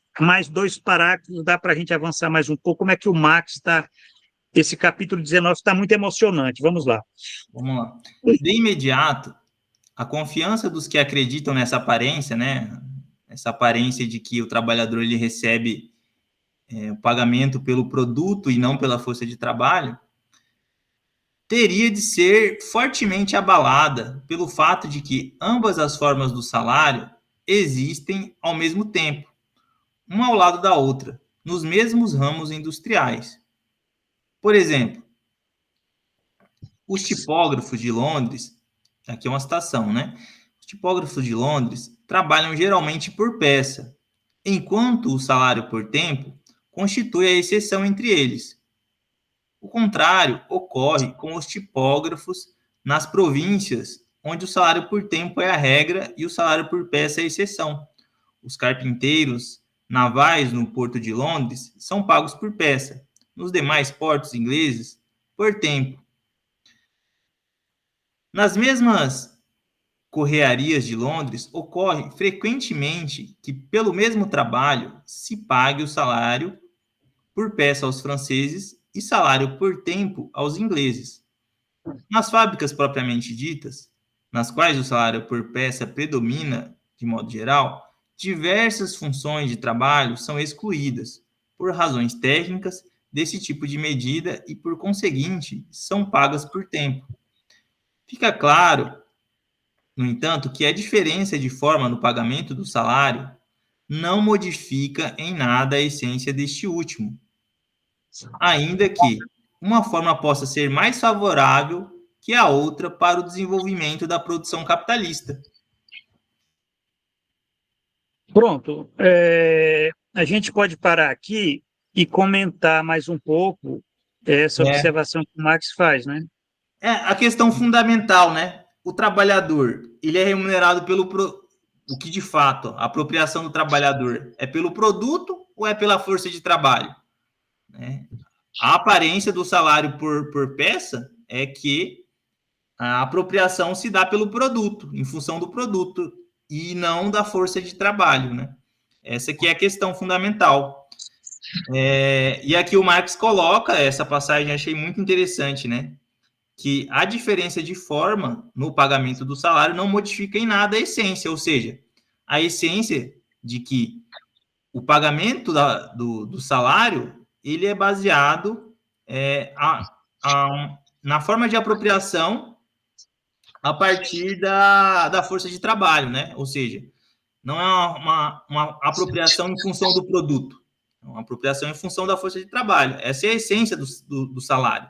2 parágrafos, dá para a gente avançar mais um pouco. Como é que o Marx está... Esse capítulo 19 está muito emocionante. Vamos lá. Vamos lá. De imediato, a confiança dos que acreditam nessa aparência, né? Essa aparência de que o trabalhador ele recebe o pagamento pelo produto e não pela força de trabalho, teria de ser fortemente abalada pelo fato de que ambas as formas do salário existem ao mesmo tempo, uma ao lado da outra, nos mesmos ramos industriais. Por exemplo, os tipógrafos de Londres, aqui é uma citação, né? Os tipógrafos de Londres trabalham geralmente por peça, enquanto o salário por tempo constitui a exceção entre eles. O contrário ocorre com os tipógrafos nas províncias, onde o salário por tempo é a regra e o salário por peça é a exceção. Os carpinteiros navais no Porto de Londres são pagos por peça. Nos demais portos ingleses, por tempo. Nas mesmas correarias de Londres, ocorre frequentemente que, pelo mesmo trabalho, se pague o salário por peça aos franceses e salário por tempo aos ingleses. Nas fábricas propriamente ditas, nas quais o salário por peça predomina de modo geral, diversas funções de trabalho são excluídas por razões técnicas desse tipo de medida e, por conseguinte, são pagas por tempo. Fica claro, no entanto, que a diferença de forma no pagamento do salário não modifica em nada a essência deste último, ainda que uma forma possa ser mais favorável que a outra para o desenvolvimento da produção capitalista. Pronto. A gente pode parar aqui e comentar mais um pouco essa observação que o Marx faz, né? A questão fundamental, né? O trabalhador, ele é remunerado o que de fato, a apropriação do trabalhador é pelo produto ou é pela força de trabalho? Né? A aparência do salário por peça é que a apropriação se dá pelo produto, em função do produto, e não da força de trabalho, né? Essa aqui é a questão fundamental. E aqui o Marx coloca essa passagem, achei muito interessante, né? Que a diferença de forma no pagamento do salário não modifica em nada a essência, ou seja, a essência de que o pagamento do salário ele é baseado na forma de apropriação a partir da força de trabalho, né? Ou seja, não é uma apropriação em função do produto, é uma apropriação em função da força de trabalho. Essa é a essência do salário,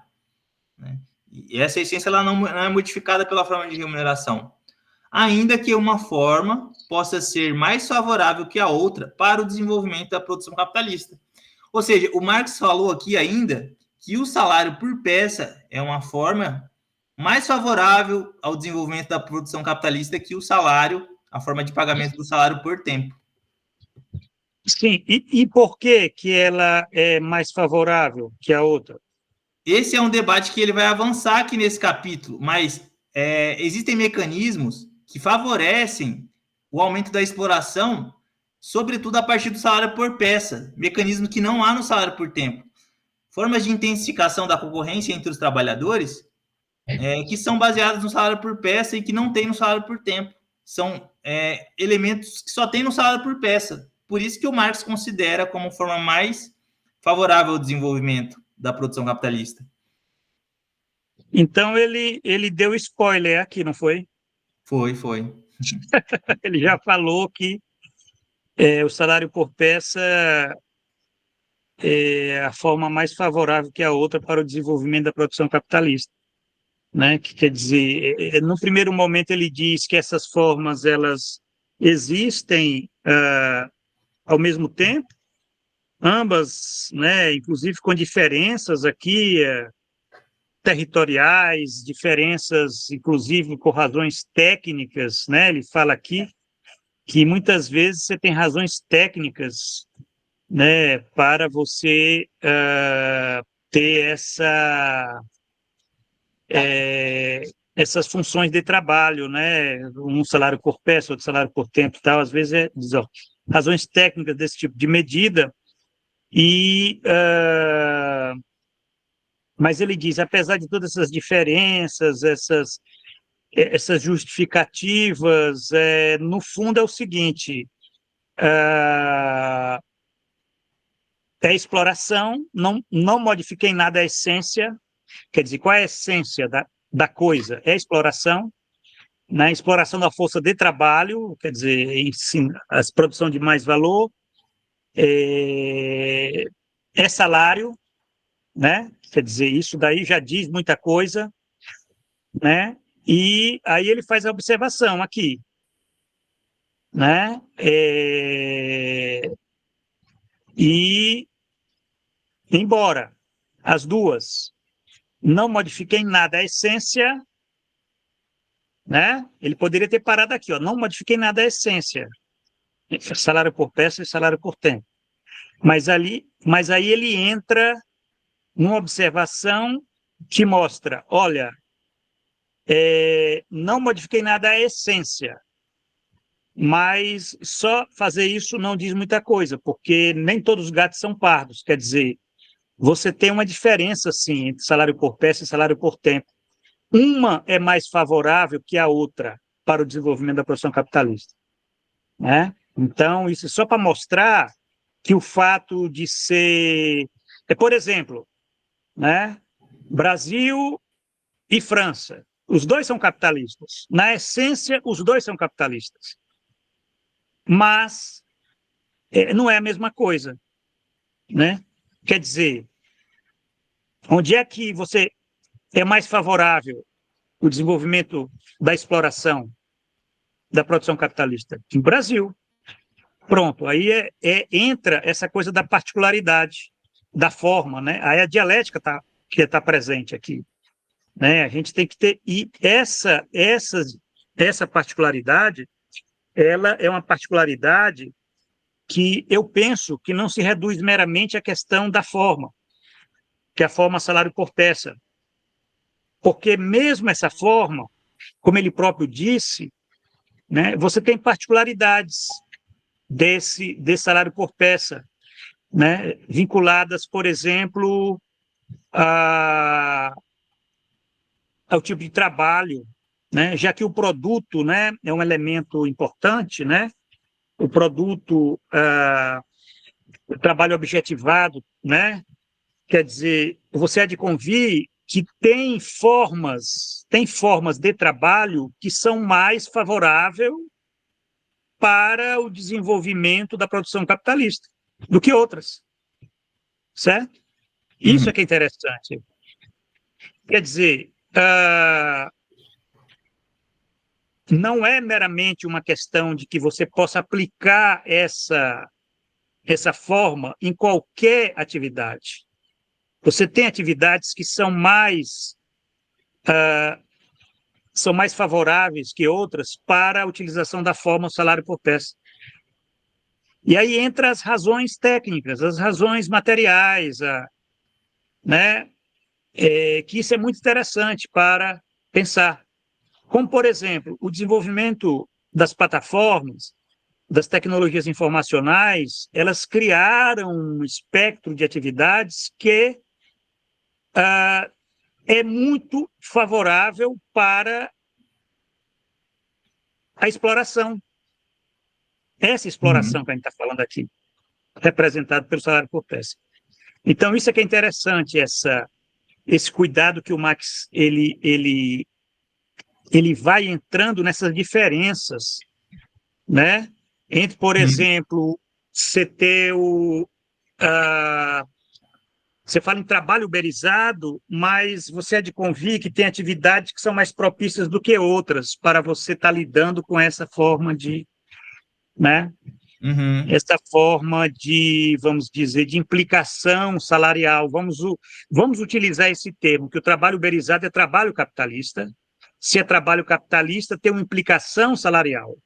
né? E essa essência ela não é modificada pela forma de remuneração, ainda que uma forma possa ser mais favorável que a outra para o desenvolvimento da produção capitalista. Ou seja, o Marx falou aqui ainda que o salário por peça é uma forma mais favorável ao desenvolvimento da produção capitalista que o salário, a forma de pagamento do salário por tempo. Sim, e por que ela é mais favorável que a outra? Esse é um debate que ele vai avançar aqui nesse capítulo, mas existem mecanismos que favorecem o aumento da exploração, sobretudo a partir do salário por peça, mecanismo que não há no salário por tempo. Formas de intensificação da concorrência entre os trabalhadores que são baseadas no salário por peça e que não tem no salário por tempo. São elementos que só tem no salário por peça. Por isso que o Marx considera como forma mais favorável ao desenvolvimento da produção capitalista. Então, ele deu spoiler aqui, não foi? Foi. Ele já falou que o salário por peça é a forma mais favorável que a outra para o desenvolvimento da produção capitalista, né? Que quer dizer, no primeiro momento ele diz que essas formas elas existem ao mesmo tempo, ambas, né? Inclusive com diferenças aqui territoriais, diferenças, inclusive por razões técnicas, né? Ele fala aqui que muitas vezes você tem razões técnicas, né, para você ter essas funções de trabalho, né, um salário por peça, outro salário por tempo e tal, às vezes razões técnicas desse tipo de medida, mas ele diz, apesar de todas essas diferenças, essas justificativas, no fundo é o seguinte, é exploração, não modifiquei nada a essência, quer dizer, qual é a essência da coisa? É a exploração, na exploração da força de trabalho, quer dizer, a produção de mais valor, é salário, né? Quer dizer, isso daí já diz muita coisa, né? E aí ele faz a observação aqui, né? E, embora as duas não modifiquem nada a essência, né? Ele poderia ter parado aqui, ó, não modifiquei nada a essência, salário por peça e salário por tempo. Mas aí ele entra numa observação que mostra, olha, não modifiquei nada a essência, mas só fazer isso não diz muita coisa, porque nem todos os gatos são pardos, quer dizer, você tem uma diferença, sim, entre salário por peça e salário por tempo. Uma é mais favorável que a outra para o desenvolvimento da produção capitalista, né? Então, isso é só para mostrar que o fato de ser... por exemplo, né? Brasil e França, os dois são capitalistas. Na essência, os dois são capitalistas. Mas não é a mesma coisa, né? Quer dizer, onde é que você é mais favorável o desenvolvimento da exploração da produção capitalista? No Brasil. Pronto, aí entra essa coisa da particularidade, da forma, né? Aí a dialética que está presente aqui, né? A gente tem que ter... E essa particularidade, ela é uma particularidade que eu penso que não se reduz meramente à questão da forma, que é a forma salário por peça. Porque mesmo essa forma, como ele próprio disse, né, você tem particularidades desse salário por peça, né, vinculadas, por exemplo, ao tipo de trabalho, né, já que o produto, né, é um elemento importante, né, o produto, o trabalho objetivado, né, quer dizer, você há de convir que tem formas de trabalho que são mais favoráveis para o desenvolvimento da produção capitalista do que outras, certo? Isso é que é interessante. Quer dizer, não é meramente uma questão de que você possa aplicar essa forma em qualquer atividade. Você tem atividades que são mais favoráveis que outras para a utilização da forma salário por peça. E aí entra as razões técnicas, as razões materiais, né? Que isso é muito interessante para pensar. Como, por exemplo, o desenvolvimento das plataformas, das tecnologias informacionais, elas criaram um espectro de atividades que é muito favorável para a exploração. Essa exploração que a gente está falando aqui, representada pelo salário por peça. Então, isso é que é interessante, esse cuidado que o Marx ele vai entrando nessas diferenças, né? Entre, por exemplo, você ter você fala em trabalho uberizado, mas você é de convir que tem atividades que são mais propícias do que outras para você estar lidando com essa forma de, né? Essa forma de, vamos dizer, de implicação salarial. Vamos utilizar esse termo, que o trabalho uberizado é trabalho capitalista. Se é trabalho capitalista, tem uma implicação salarial.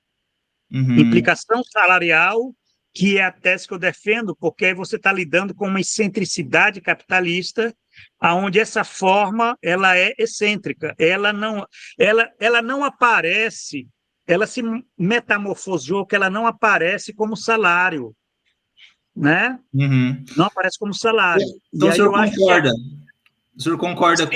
Implicação salarial, que é a tese que eu defendo, porque aí você está lidando com uma excentricidade capitalista, onde essa forma ela é excêntrica, ela não aparece, ela se metamorfoseou, que ela não aparece como salário, né? Não aparece como salário. Então, o senhor concorda? O senhor concorda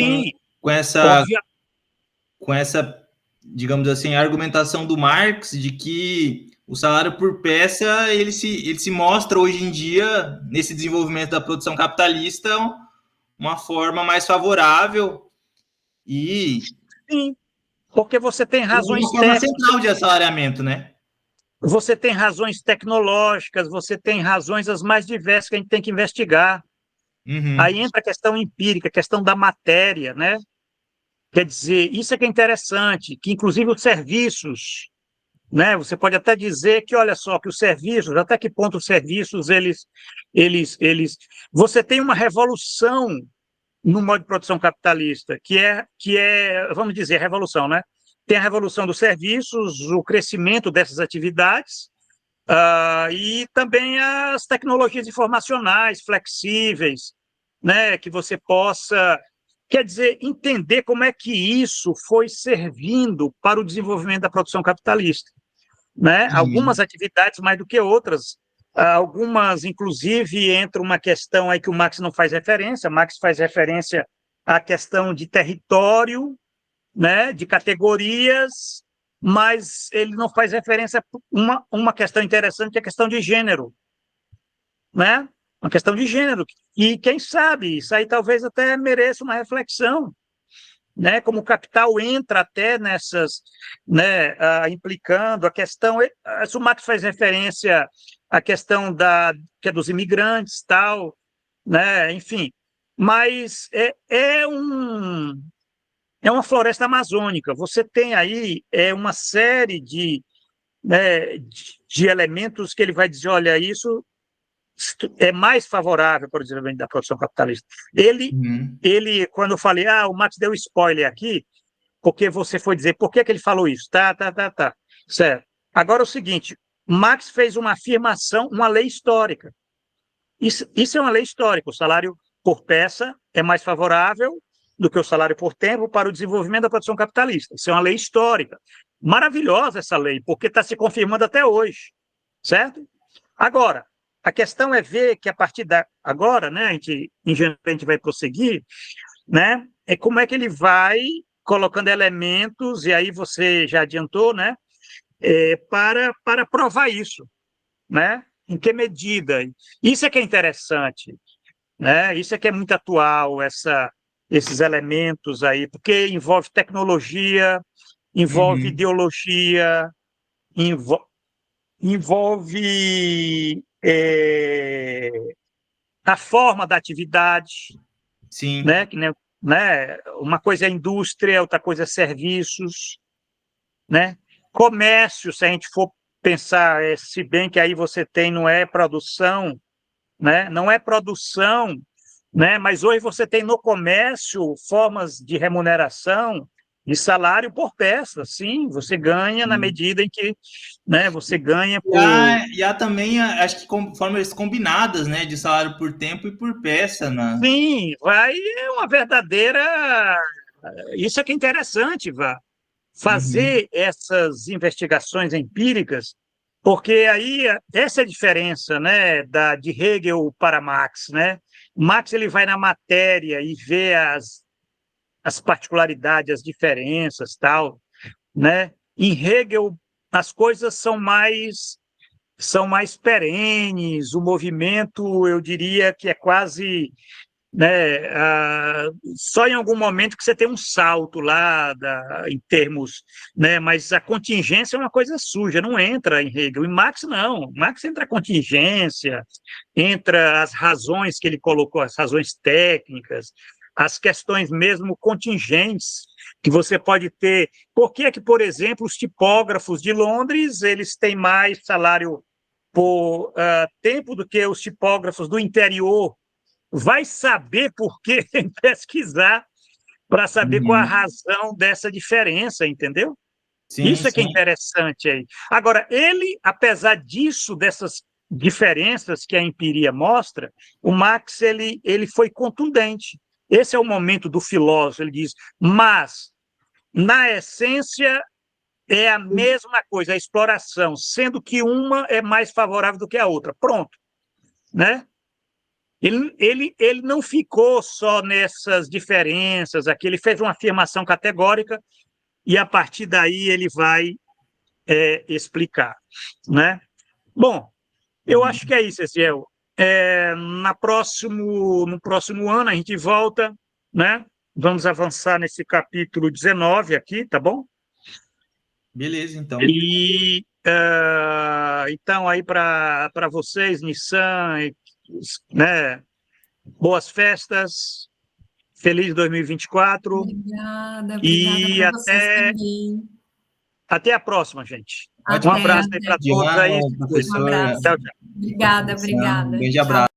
com essa, digamos assim, argumentação do Marx de que o salário por peça ele se mostra hoje em dia, nesse desenvolvimento da produção capitalista, uma forma mais favorável e... Sim, porque você tem razões uma forma central de assalariamento, né? Você tem razões tecnológicas, você tem razões as mais diversas que a gente tem que investigar. Aí entra a questão empírica, a questão da matéria, né? Quer dizer, isso é que é interessante, que inclusive os serviços, né? Você pode até dizer que, olha só, que os serviços, até que ponto os serviços, você tem uma revolução no modo de produção capitalista, que é, vamos dizer, revolução, né? Tem a revolução dos serviços, o crescimento dessas atividades, e também as tecnologias informacionais flexíveis, né? Que você possa, quer dizer, entender como é que isso foi servindo para o desenvolvimento da produção capitalista, né? Algumas atividades mais do que outras, algumas, inclusive, entra uma questão aí que o Marx não faz referência. Marx faz referência à questão de território, né? De categorias, mas ele não faz referência a uma questão interessante, que é a questão de gênero, né? Uma questão de gênero. E quem sabe, isso aí talvez até mereça uma reflexão, né? Como o capital entra até nessas, né? Implicando a questão. O Marx faz referência à questão que é dos imigrantes, tal, né? Enfim, mas é uma floresta amazônica. Você tem aí uma série né, de elementos que ele vai dizer, olha, isso é mais favorável para o desenvolvimento da produção capitalista. Ele, quando eu falei, o Marx deu spoiler aqui, porque você foi dizer, por que ele falou isso? Tá. Certo. Agora, o seguinte, Marx fez uma afirmação, uma lei histórica. Isso é uma lei histórica. O salário por peça é mais favorável do que o salário por tempo para o desenvolvimento da produção capitalista. Isso é uma lei histórica. Maravilhosa essa lei, porque está se confirmando até hoje, certo? Agora, a questão é ver que a partir agora, né, a gente vai prosseguir, né, é como é que ele vai colocando elementos, e aí você já adiantou, né, para provar isso, né? Em que medida? Isso é que é interessante, né? Isso é que é muito atual, esses elementos aí, porque envolve tecnologia, envolve ideologia, envolve a forma da atividade, Sim. né? Uma coisa é indústria, outra coisa é serviços, né? Comércio, se a gente for pensar, se bem que aí você tem, não é produção, né? Não é produção, né? Mas hoje você tem no comércio formas de remuneração de salário por peça, sim, você ganha na medida em que, né, você ganha por... E há também, acho que formas combinadas, né, de salário por tempo e por peça, né? Sim, é uma verdadeira... Isso é que é interessante, fazer essas investigações empíricas, porque aí essa é a diferença, né, de Hegel para Marx, né? Marx ele vai na matéria e vê as particularidades, as diferenças, tal, né? Em Hegel, as coisas são mais perenes, o movimento, eu diria que é quase, né, só em algum momento que você tem um salto lá em termos, né, mas a contingência é uma coisa suja, não entra em Hegel. Em Marx, não. Marx entra a contingência, entra as razões que ele colocou, as razões técnicas, as questões mesmo contingentes que você pode ter. Por que, por exemplo, os tipógrafos de Londres eles têm mais salário por tempo do que os tipógrafos do interior? Vai saber por que pesquisar para saber qual a razão dessa diferença, entendeu? Sim, Isso é que é sim. interessante aí. Agora, ele, apesar disso, dessas diferenças que a empiria mostra, o Marx ele foi contundente. Esse é o momento do filósofo, ele diz, mas, na essência, é a mesma coisa, a exploração, sendo que uma é mais favorável do que a outra. Pronto, né? Ele não ficou só nessas diferenças aqui, ele fez uma afirmação categórica e, a partir daí, ele vai explicar, né? Bom, eu acho que é isso, Eziel. No próximo ano, a gente volta, né? Vamos avançar nesse capítulo 19 aqui, tá bom? Beleza, então. E, então, aí para vocês, Nissan, né? Boas festas, feliz 2024. Obrigada E para vocês também. até a próxima, gente. Até, Um abraço aí para todos aí. Um professor. abraço. Tchau, tchau. Obrigada. Um grande abraço.